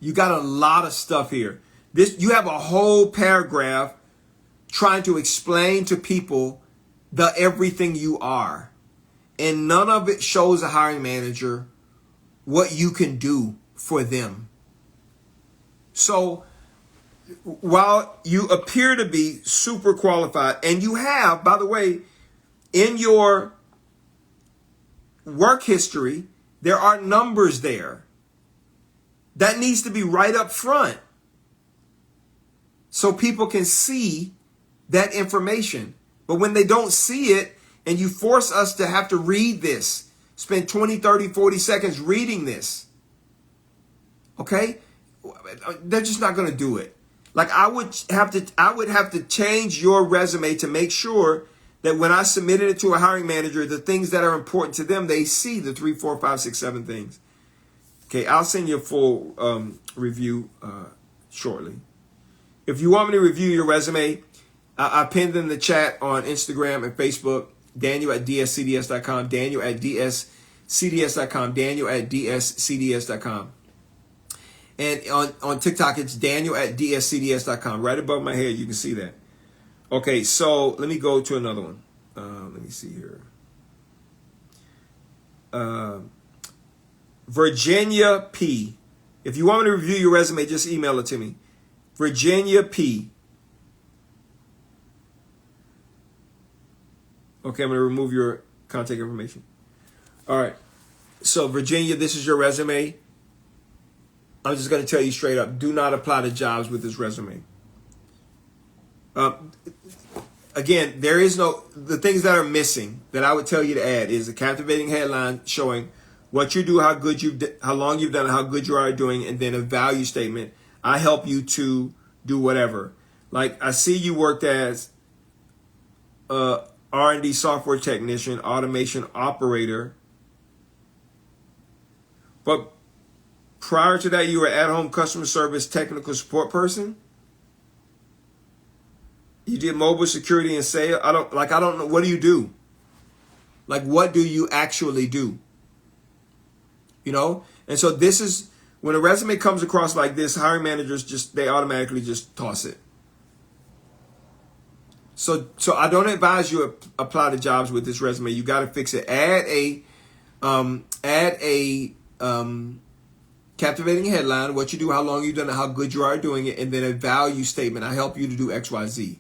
You got a lot of stuff here. You have a whole paragraph trying to explain to people the everything you are. And none of it shows a hiring manager what you can do for them. So while you appear to be super qualified, and you have, by the way, in your work history, there are numbers there. That needs to be right up front so people can see that information. But when they don't see it, and you force us to have to read this, spend 20, 30, 40 seconds reading this, okay? They're just not going to do it. Like, I would have to change your resume to make sure that when I submitted it to a hiring manager, the things that are important to them, they see the 3, 4, 5, 6, 7 things. Okay, I'll send you a full review shortly. If you want me to review your resume, I pinned in the chat on Instagram and Facebook, Daniel at dscds.com, Daniel at dscds.com, Daniel at dscds.com. And on TikTok, it's Daniel at dscds.com. Right above my head, you can see that. Okay, so let me go to another one. Let me see here. Virginia P. If you want me to review your resume, just email it to me. Virginia P. Okay, I'm going to remove your contact information. All right. So, Virginia, this is your resume. I'm just going to tell you straight up, do not apply to jobs with this resume. Again, the things that are missing that I would tell you to add is a captivating headline showing what you do, how long you've done it, how good you are doing, and then a value statement. I help you to do whatever. Like, I see you worked as R&D software technician, automation operator. But prior to that, you were at-home customer service technical support person. You did mobile security and sales. I don't know. What do you do? Like, what do you actually do? You know? And so this is, when a resume comes across like this, hiring managers they automatically just toss it. So I don't advise you apply to jobs with this resume. You got to fix it. Add a captivating headline, what you do, how long you've done it, how good you are doing it, and then a value statement. I help you to do X, Y, Z.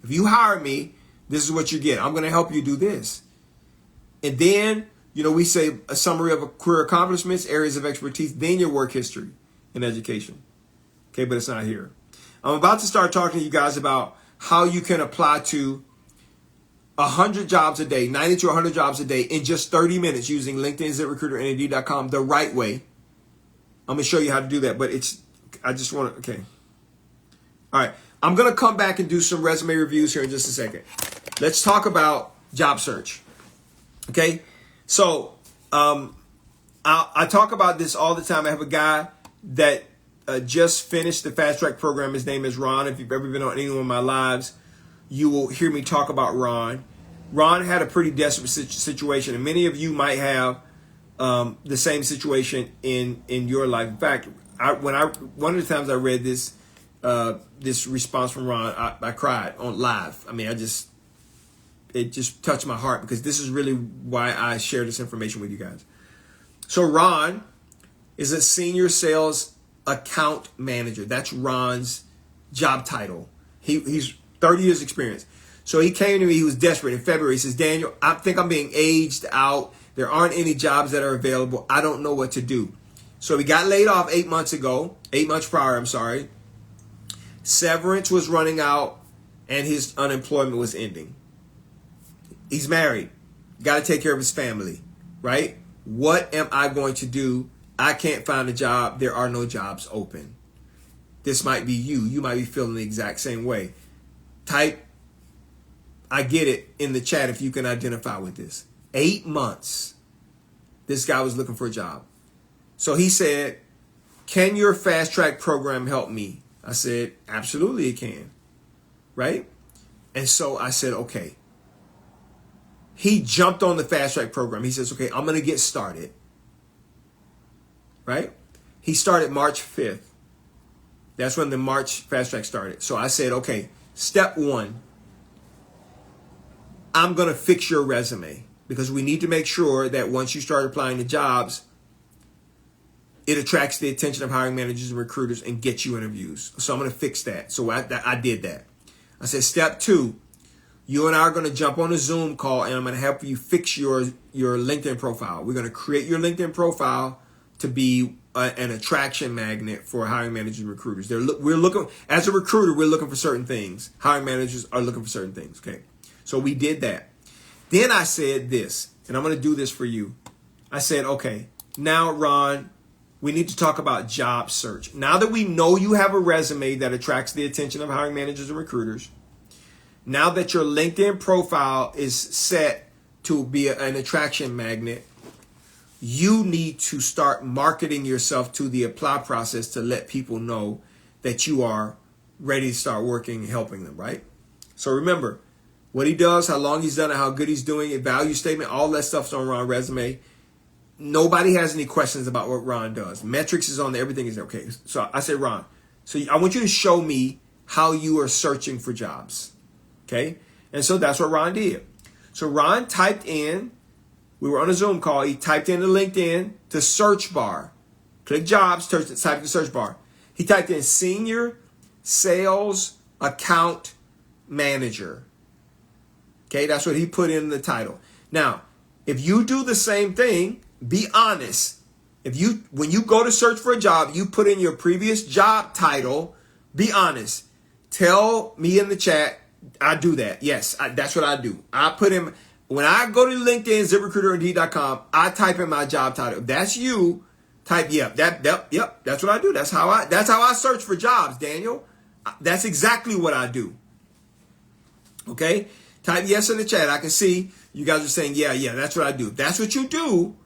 If you hire me, this is what you get. I'm going to help you do this. And then, we say a summary of career accomplishments, areas of expertise, then your work history and education. Okay, but it's not here. I'm about to start talking to you guys about how you can apply to 100 jobs a day, 90 to 100 jobs a day in just 30 minutes using LinkedIn, ZipRecruiter, and Indeed.com the right way. I'm going to show you how to do that, but okay. All right. I'm going to come back and do some resume reviews here in just a second. Let's talk about job search. Okay. So, I talk about this all the time. I have a guy that just finished the fast track program. His name is Ron. If you've ever been on any of my lives, you will hear me talk about Ron. Ron had a pretty desperate situation, and many of you might have the same situation in your life. In fact, one of the times I read this response from Ron, I cried on live. I mean, it just touched my heart, because this is really why I share this information with you guys. So Ron is a senior sales account manager. That's Ron's job title. He's 30 years experience. So he came to me, he was desperate in February. He says, Daniel, I think I'm being aged out. There aren't any jobs that are available. I don't know what to do. So he got laid off 8 months prior. Severance was running out and his unemployment was ending. He's married. Got to take care of his family, right? What am I going to do? I can't find a job. There are no jobs open. This might be you. You might be feeling the exact same way. Type, I get it, in the chat if you can identify with this. 8 months, this guy was looking for a job. So he said, can your fast track program help me? I said, absolutely it can. Right? And so I said, okay. He jumped on the fast track program. He says, okay, I'm going to get started. Right? He started March 5th. That's when the March fast track started. So I said, okay, step one, I'm going to fix your resume, because we need to make sure that once you start applying to jobs, it attracts the attention of hiring managers and recruiters and gets you interviews. So I'm going to fix that. So I did that. I said, step two, you and I are going to jump on a Zoom call, and I'm going to help you fix your LinkedIn profile. We're going to create your LinkedIn profile to be an attraction magnet for hiring managers and recruiters. We're looking, as a recruiter, we're looking for certain things. Hiring managers are looking for certain things. Okay. So we did that. Then I said this, and I'm going to do this for you. I said, okay, now, Ron, we need to talk about job search. Now that we know you have a resume that attracts the attention of hiring managers and recruiters, now that your LinkedIn profile is set to be an attraction magnet, you need to start marketing yourself to the apply process to let people know that you are ready to start working and helping them, right? So remember, what he does, how long he's done it, how good he's doing it, value statement, all that stuff's on Ron's resume. Nobody has any questions about what Ron does. Metrics is on there, everything is there. Okay, so I said, Ron, so I want you to show me how you are searching for jobs. Okay, and so that's what Ron did. So Ron typed in, we were on a Zoom call, he typed in the LinkedIn to search bar. Click jobs, type in the search bar. He typed in senior sales account manager. Okay, that's what he put in the title. Now, if you do the same thing, be honest. When you go to search for a job, you put in your previous job title, be honest. Tell me in the chat, I do that. Yes, that's what I do. I put in, when I go to LinkedIn, ZipRecruiter, Indeed.com, I type in my job title. If that's you, type yep. That's what I do. That's how I search for jobs, Daniel. That's exactly what I do. Okay? Type yes in the chat. I can see you guys are saying, yeah, that's what I do. If that's what you do,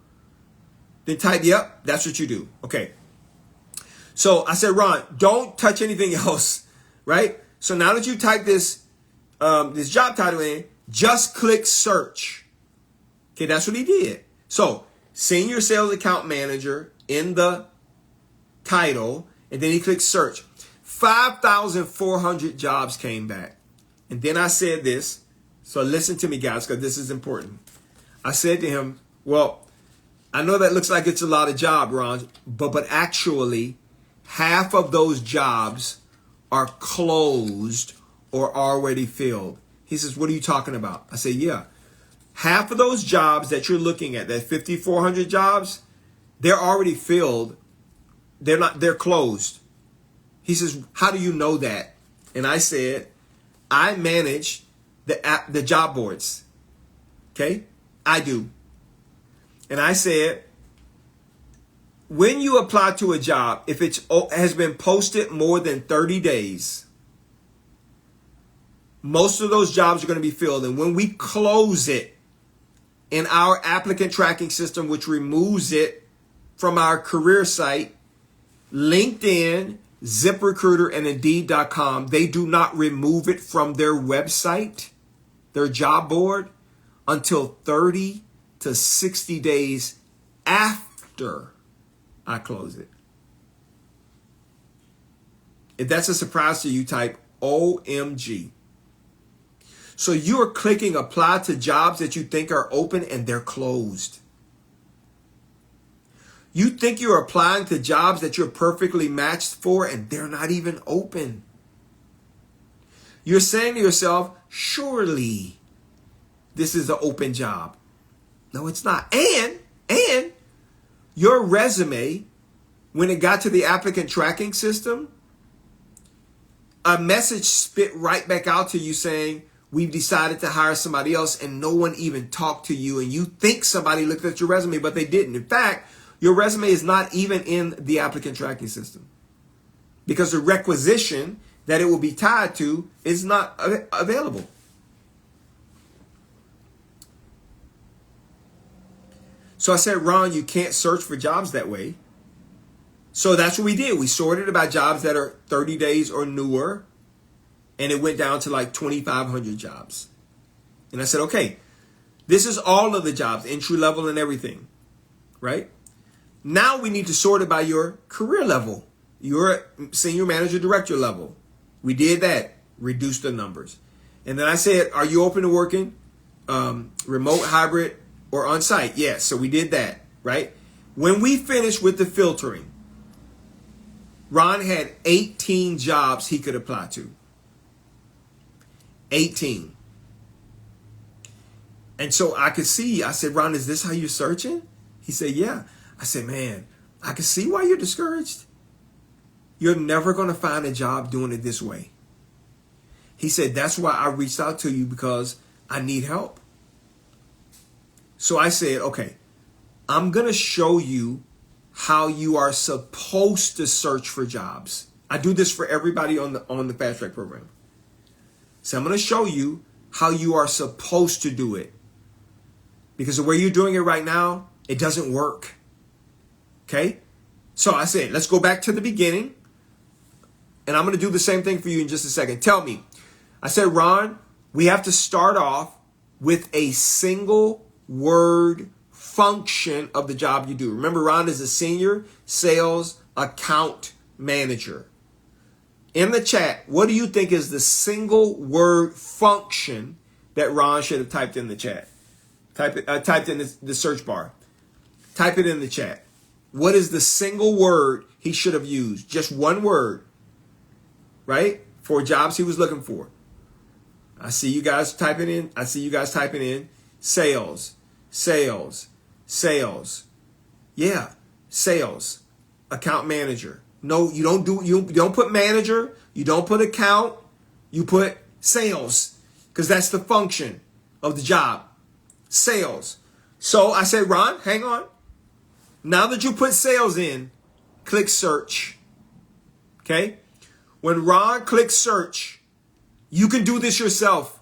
then type yep, that's what you do. Okay. So I said, Ron, don't touch anything else, right? So now that you type this this job title in, just click search. Okay, that's what he did. So senior sales account manager in the title, and then he clicked search. 5,400 jobs came back. And then I said this. So listen to me, guys, because this is important. I said to him, well, I know that looks like it's a lot of jobs, Ron, but actually half of those jobs are closed or already filled. He says, what are you talking about? I say, yeah. Half of those jobs that you're looking at, that 5,400 jobs, they're already filled. They're closed. He says, how do you know that? And I said, I manage the job boards. Okay? I do. And I said, when you apply to a job, if it has been posted more than 30 days, most of those jobs are going to be filled. And when we close it in our applicant tracking system, which removes it from our career site, LinkedIn, ZipRecruiter, and Indeed.com, they do not remove it from their website, their job board, until 30 to 60 days after I close it. If that's a surprise to you, type OMG. So you are clicking apply to jobs that you think are open and they're closed. You think you're applying to jobs that you're perfectly matched for and they're not even open. You're saying to yourself, surely this is an open job. No, it's not. And your resume, when it got to the applicant tracking system, a message spit right back out to you saying, we've decided to hire somebody else, and no one even talked to you. And you think somebody looked at your resume, but they didn't. In fact, your resume is not even in the applicant tracking system because the requisition that it will be tied to is not available. So I said, Ron, you can't search for jobs that way. So that's what we did. We sorted about jobs that are 30 days or newer, and it went down to like 2,500 jobs. And I said, okay, this is all of the jobs, entry level and everything, right? Now we need to sort it by your career level, your senior manager, director level. We did that, reduced the numbers. And then I said, are you open to working remote, hybrid, or on-site? Yes, so we did that, right? When we finished with the filtering, Ron had 18 jobs he could apply to. 18. And so I could see, I said, Ron, is this how you're searching? He said, yeah. I said, man, I can see why you're discouraged. You're never going to find a job doing it this way. He said, that's why I reached out to you, because I need help. So I said, okay, I'm going to show you how you are supposed to search for jobs. I do this for everybody on the Fast Track program. So I'm going to show you how you are supposed to do it. Because the way you're doing it right now, it doesn't work. Okay? So I said, let's go back to the beginning. And I'm going to do the same thing for you in just a second. Tell me. I said, Ron, we have to start off with a single word function of the job you do. Remember, Ron is a senior sales account manager. In the chat, what do you think is the single word function that Ron should have typed in the chat? Typed in the search bar. Type it in the chat. What is the single word he should have used? Just one word, right? For jobs he was looking for. I see you guys typing in. I see you guys typing in sales, sales, sales. Yeah, sales, account manager. No, you don't put manager. You don't put account. You put sales, because that's the function of the job. Sales. So I said, Ron, hang on. Now that you put sales in, click search. Okay? When Ron clicks search, you can do this yourself.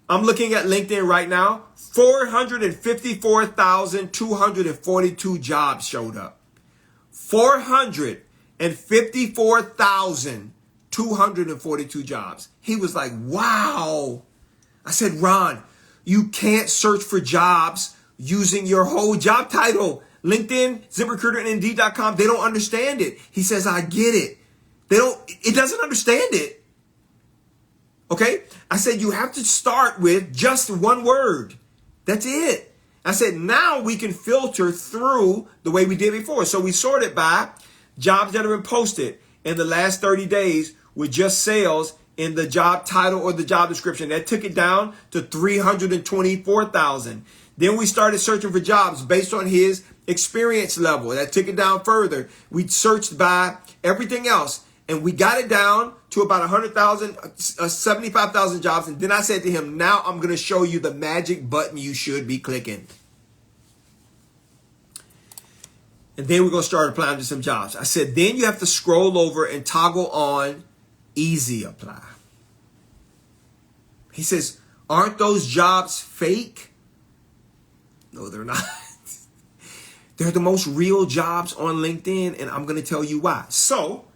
I'm looking at LinkedIn right now. 454,242 jobs showed up. 454,242 242 jobs. He was like, wow. I said, Ron, you can't search for jobs using your whole job title. LinkedIn, ZipRecruiter, and Indeed.com, they don't understand it. He says, I get it. It doesn't understand it. Okay? I said, you have to start with just one word. That's it. I said, now we can filter through the way we did before. So we sorted by jobs that have been posted in the last 30 days with just sales in the job title or the job description. That took it down to 324,000. Then we started searching for jobs based on his experience level. That took it down further. We searched by everything else, and we got it down to about 100,000, 75,000 jobs. And then I said to him, now I'm going to show you the magic button you should be clicking. And then we're going to start applying to some jobs. I said, then you have to scroll over and toggle on Easy Apply. He says, aren't those jobs fake? No, they're not. They're the most real jobs on LinkedIn, and I'm going to tell you why. So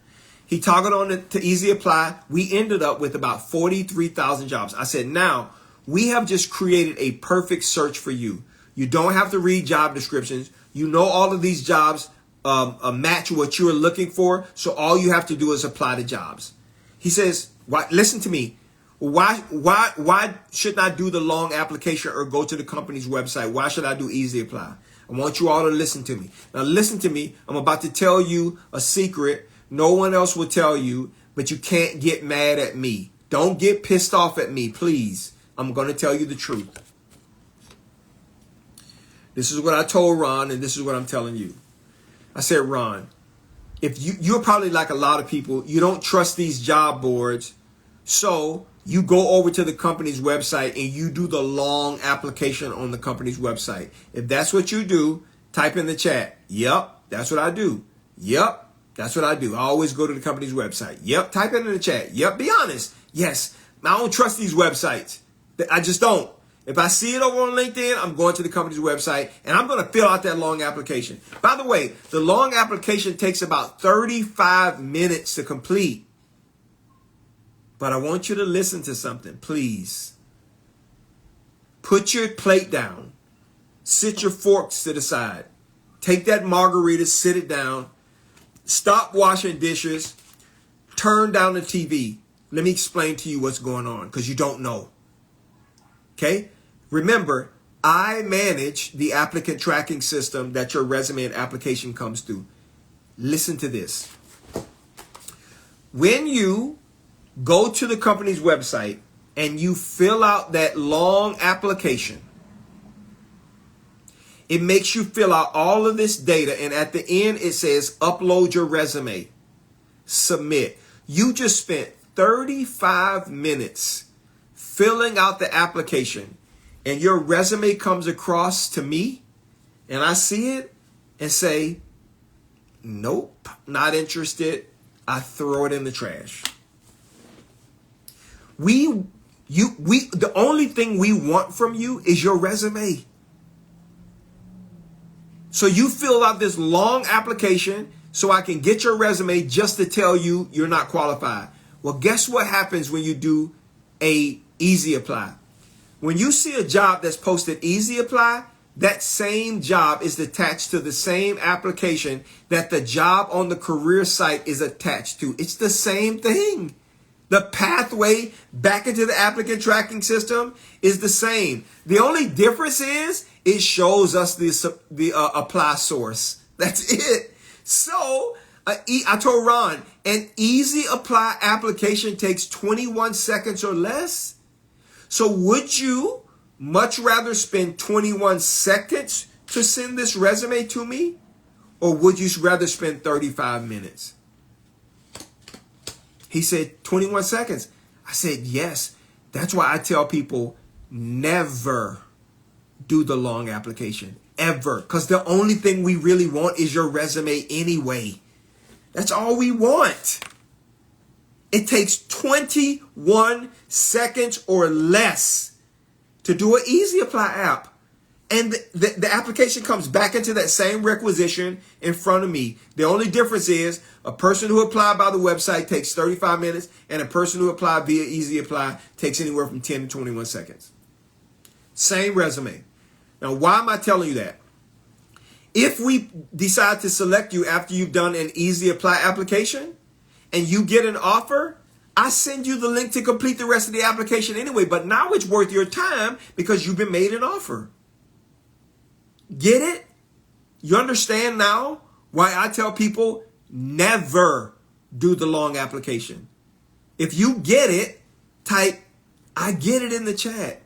he toggled on to Easy Apply. We ended up with about 43,000 jobs. I said, now we have just created a perfect search for you. You don't have to read job descriptions. You know all of these jobs match what you're looking for, so all you have to do is apply to jobs. He says, listen to me. Why shouldn't I do the long application or go to the company's website? Why should I do Easy Apply? I want you all to listen to me. Now listen to me. I'm about to tell you a secret no one else will tell you, but you can't get mad at me. Don't get pissed off at me, please. I'm going to tell you the truth. This is what I told Ron, and this is what I'm telling you. I said, Ron, if you're probably like a lot of people, you don't trust these job boards, so you go over to the company's website and you do the long application on the company's website. If that's what you do, type in the chat. Yep, that's what I do. Yep, that's what I do. I always go to the company's website. Yep, type it in the chat. Yep, be honest. Yes, I don't trust these websites. I just don't. If I see it over on LinkedIn, I'm going to the company's website and I'm going to fill out that long application. By the way, the long application takes about 35 minutes to complete. But I want you to listen to something, please. Put your plate down. Sit your forks to the side. Take that margarita, sit it down. Stop washing dishes. Turn down the TV. Let me explain to you what's going on because you don't know. Okay? Remember, I manage the applicant tracking system that your resume and application comes through. Listen to this. When you go to the company's website and you fill out that long application, it makes you fill out all of this data, and at the end it says upload your resume, submit. You just spent 35 minutes filling out the application, and your resume comes across to me and I see it and say, nope, not interested. I throw it in the trash. The only thing we want from you is your resume. So you fill out this long application so I can get your resume just to tell you you're not qualified. Well, guess what happens when you do a Easy Apply? When you see a job that's posted Easy Apply, that same job is attached to the same application that the job on the career site is attached to. It's the same thing. The pathway back into the applicant tracking system is the same. The only difference is it shows us the apply source. That's it. So I told Ron, an Easy Apply application takes 21 seconds or less. So would you much rather spend 21 seconds to send this resume to me? Or would you rather spend 35 minutes? He said 21 seconds. I said, yes. That's why I tell people never do the long application. Ever. Because the only thing we really want is your resume anyway. That's all we want. It takes 21 seconds or less to do an Easy Apply app. And the application comes back into that same requisition in front of me. The only difference is a person who applied by the website takes 35 minutes, and a person who applied via Easy Apply takes anywhere from 10 to 21 seconds. Same resume. Now, why am I telling you that? If we decide to select you after you've done an Easy Apply application and you get an offer, I send you the link to complete the rest of the application anyway. But now it's worth your time because you've been made an offer. Get it? You understand now why I tell people never do the long application. If you get it, type, I get it in the chat.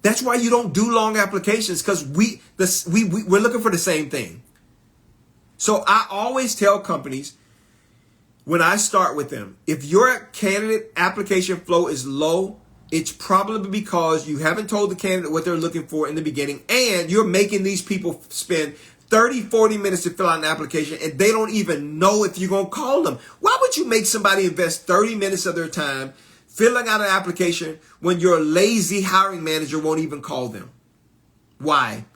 That's why you don't do long applications, because we're looking for the same thing. So I always tell companies when I start with them, if your candidate application flow is low, it's probably because you haven't told the candidate what they're looking for in the beginning, and you're making these people spend 30, 40 minutes to fill out an application, and they don't even know if you're going to call them. Why would you make somebody invest 30 minutes of their time filling out an application when your lazy hiring manager won't even call them? Why?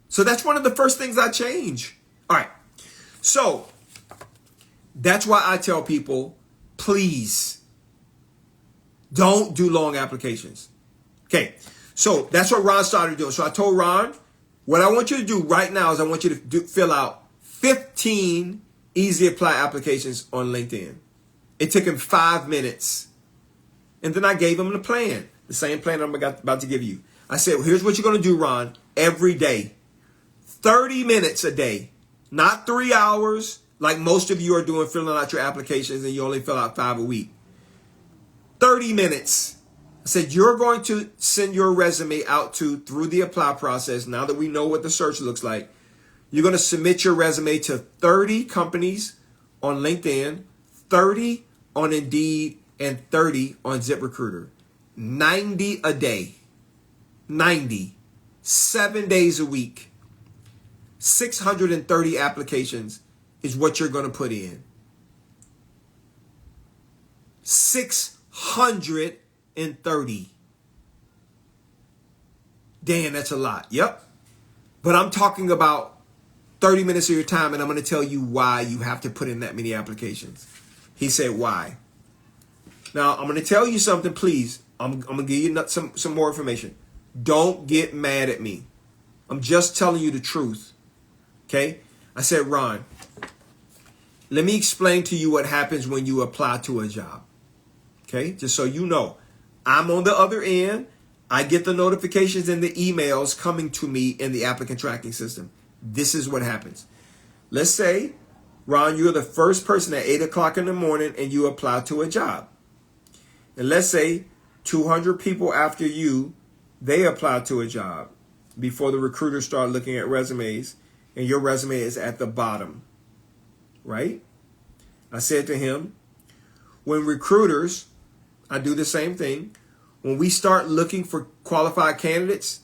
So that's one of the first things I change. All right. So that's why I tell people, please don't do long applications. Okay. So that's what Ron started doing. So I told Ron, what I want you to do right now is I want you to fill out 15 Easy Apply applications on LinkedIn. It took him 5 minutes. And then I gave him the plan, the same plan I'm about to give you. I said, well, here's what you're going to do, Ron, every day. 30 minutes a day, not 3 hours like most of you are doing, filling out your applications, and you only fill out 5 a week. 30 minutes. I said, you're going to send your resume out through the apply process. Now that we know what the search looks like, you're going to submit your resume to 30 companies on LinkedIn, 30 on Indeed, and 30 on ZipRecruiter. 90 a day. 90. 7 days a week. 630 applications is what you're going to put in. 630. Dan, that's a lot. Yep. But I'm talking about 30 minutes of your time, and I'm going to tell you why you have to put in that many applications. He said, why? Now, I'm going to tell you something, please. I'm going to give you some more information. Don't get mad at me. I'm just telling you the truth. Okay? I said, Ron, let me explain to you what happens when you apply to a job. Okay? Just so you know. I'm on the other end. I get the notifications and the emails coming to me in the applicant tracking system. This is what happens. Let's say, Ron, you're the first person at 8 o'clock in the morning and you apply to a job. And let's say 200 people after you, they apply to a job before the recruiters start looking at resumes, and your resume is at the bottom, right? I said to him, when recruiters, I do the same thing. When we start looking for qualified candidates,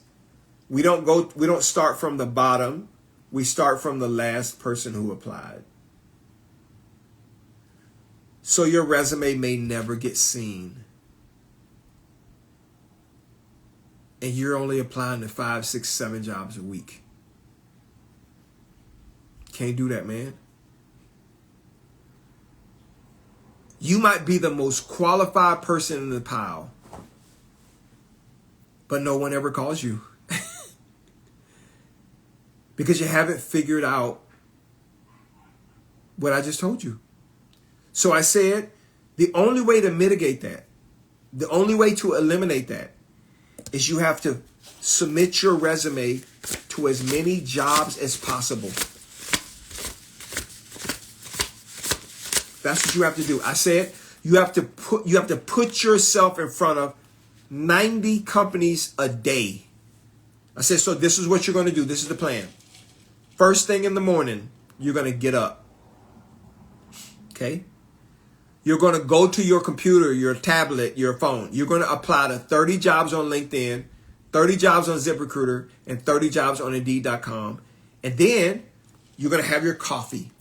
we don't start from the bottom. We start from the last person who applied. So your resume may never get seen. And you're only applying to 5, 6, 7 jobs a week. Can't do that, man. You might be the most qualified person in the pile, but no one ever calls you because you haven't figured out what I just told you. So I said, the only way to mitigate that, the only way to eliminate that, is you have to submit your resume to as many jobs as possible. That's what you have to do. I said you have to put yourself in front of 90 companies a day. I said, so this is what you're going to do. This is the plan. First thing in the morning, you're going to get up. Okay? You're going to go to your computer, your tablet, your phone. You're going to apply to 30 jobs on LinkedIn, 30 jobs on ZipRecruiter, and 30 jobs on Indeed.com. And then you're going to have your coffee.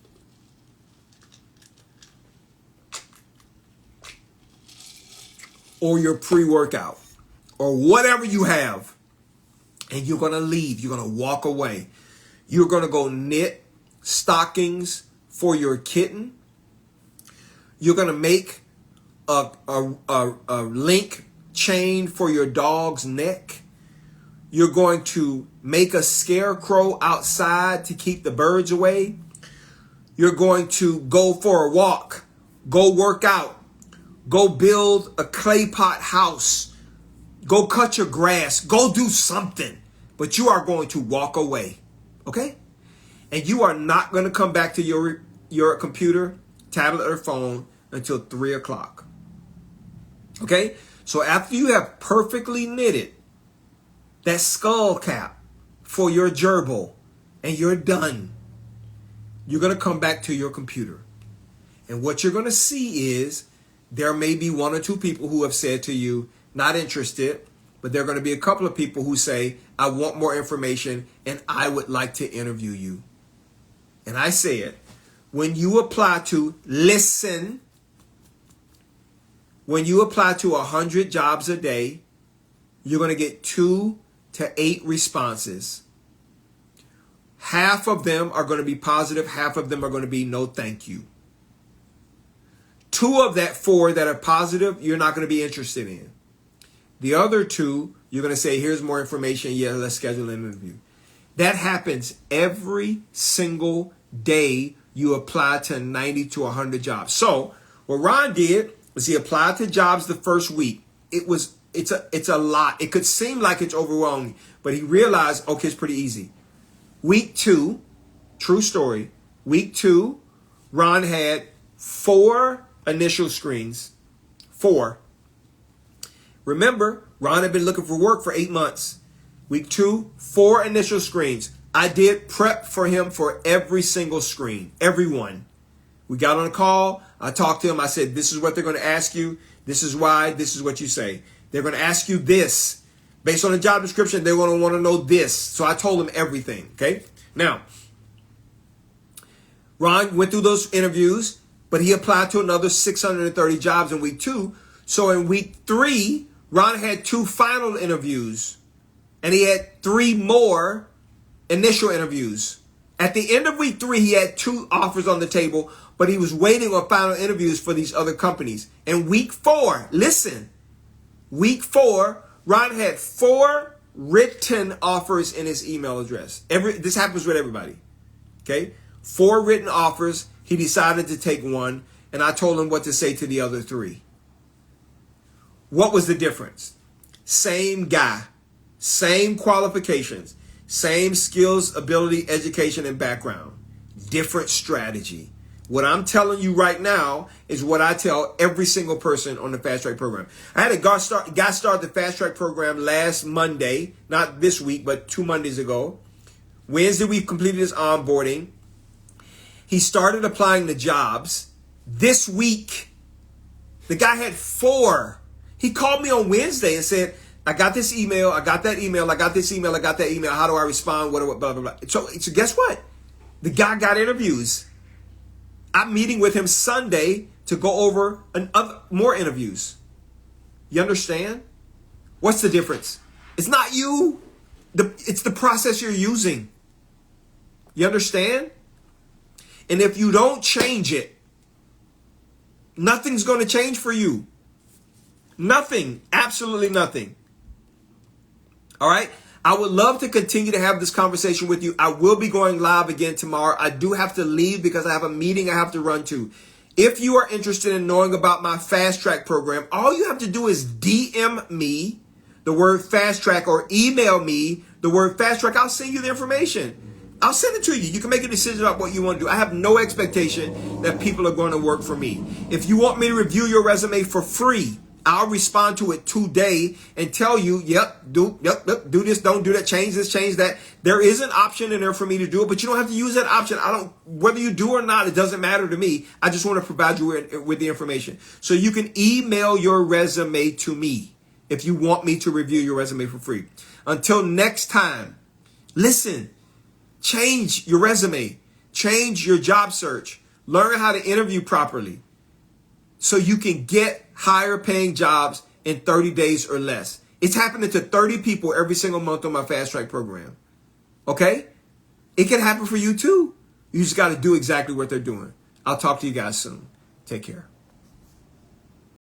Or your pre-workout. Or whatever you have. and you're going to leave. You're going to walk away. You're going to go knit stockings for your kitten. You're going to make a link chain for your dog's neck. You're going to make a scarecrow outside to keep the birds away. You're going to go for a walk, go work out, go build a clay pot house, go cut your grass, go do something, but you are going to walk away, okay? And you are not going to come back to your computer, tablet, or phone until 3 o'clock, okay? So after you have perfectly knitted that skull cap for your gerbil and you're done, you're going to come back to your computer. And what you're going to see is there may be 1 or 2 people who have said to you, not interested, but there are going to be a couple of people who say, I want more information and I would like to interview you. And I said, when you apply to listen, when you apply to 100 jobs a day, you're going to get 2 to 8 responses. Half of them are going to be positive. Half of them are going to be no thank you. 2 of that 4 that are positive, you're not going to be interested in. The other 2, you're going to say, here's more information. Yeah, let's schedule an interview. That happens every single day you apply to 90 to 100 jobs. So what Ron did was he applied to jobs the first week. It's a lot. It could seem like it's overwhelming, but he realized, okay, it's pretty easy. Week 2, true story. Week 2, Ron had 4 initial screens. 4. Remember, Ron had been looking for work for 8 months. Week 2, 4 initial screens. I did prep for him for every single screen, every one. We got on a call. I talked to him. I said, this is what they're going to ask you. This is why. This is what you say. They're going to ask you this. Based on the job description, they're going to want to know this. So I told him everything. Okay. Now, Ron went through those interviews, but he applied to another 630 jobs in week 2. So in week 3, Ron had 2 final interviews and he had 3 more initial interviews. At the end of week 3, he had 2 offers on the table, but he was waiting on final interviews for these other companies. In week 4, listen, week 4, Ron had 4 written offers in his email address. This happens with everybody. Okay? 4 written offers. He decided to take one, and I told him what to say to the other 3. What was the difference? Same guy, same qualifications, same skills, ability, education, and background. Different strategy. What I'm telling you right now is what I tell every single person on the Fast Track program. I had a guy start the Fast Track program last Monday, not this week, but 2 Mondays ago. Wednesday, we completed his onboarding. He started applying to jobs. This week, the guy had 4. He called me on Wednesday and said, I got this email, I got that email, I got this email, I got that email. How do I respond? What, blah, blah, blah. So guess what? The guy got interviews. I'm meeting with him Sunday to go over more interviews. You understand? What's the difference? It's not you. It's the process you're using. You understand? And if you don't change it, nothing's going to change for you. Nothing. Absolutely nothing. All right? I would love to continue to have this conversation with you. I will be going live again tomorrow. I do have to leave because I have a meeting I have to run to. If you are interested in knowing about my Fast Track program, all you have to do is DM me the word Fast Track or email me the word Fast Track. I'll send you the information. I'll send it to you. You can make a decision about what you want to do. I have no expectation that people are going to work for me. If you want me to review your resume for free, I'll respond to it today and tell you, do this, don't do that, change this, change that. There is an option in there for me to do it, but you don't have to use that option. Whether you do or not, it doesn't matter to me. I just want to provide you with the information. So you can email your resume to me if you want me to review your resume for free. Until next time, listen, change your resume, change your job search, learn how to interview properly so you can get higher paying jobs in 30 days or less. It's happening to 30 people every single month on my Fast Track program. Okay? It can happen for you too. You just got to do exactly what they're doing. I'll talk to you guys soon. Take care.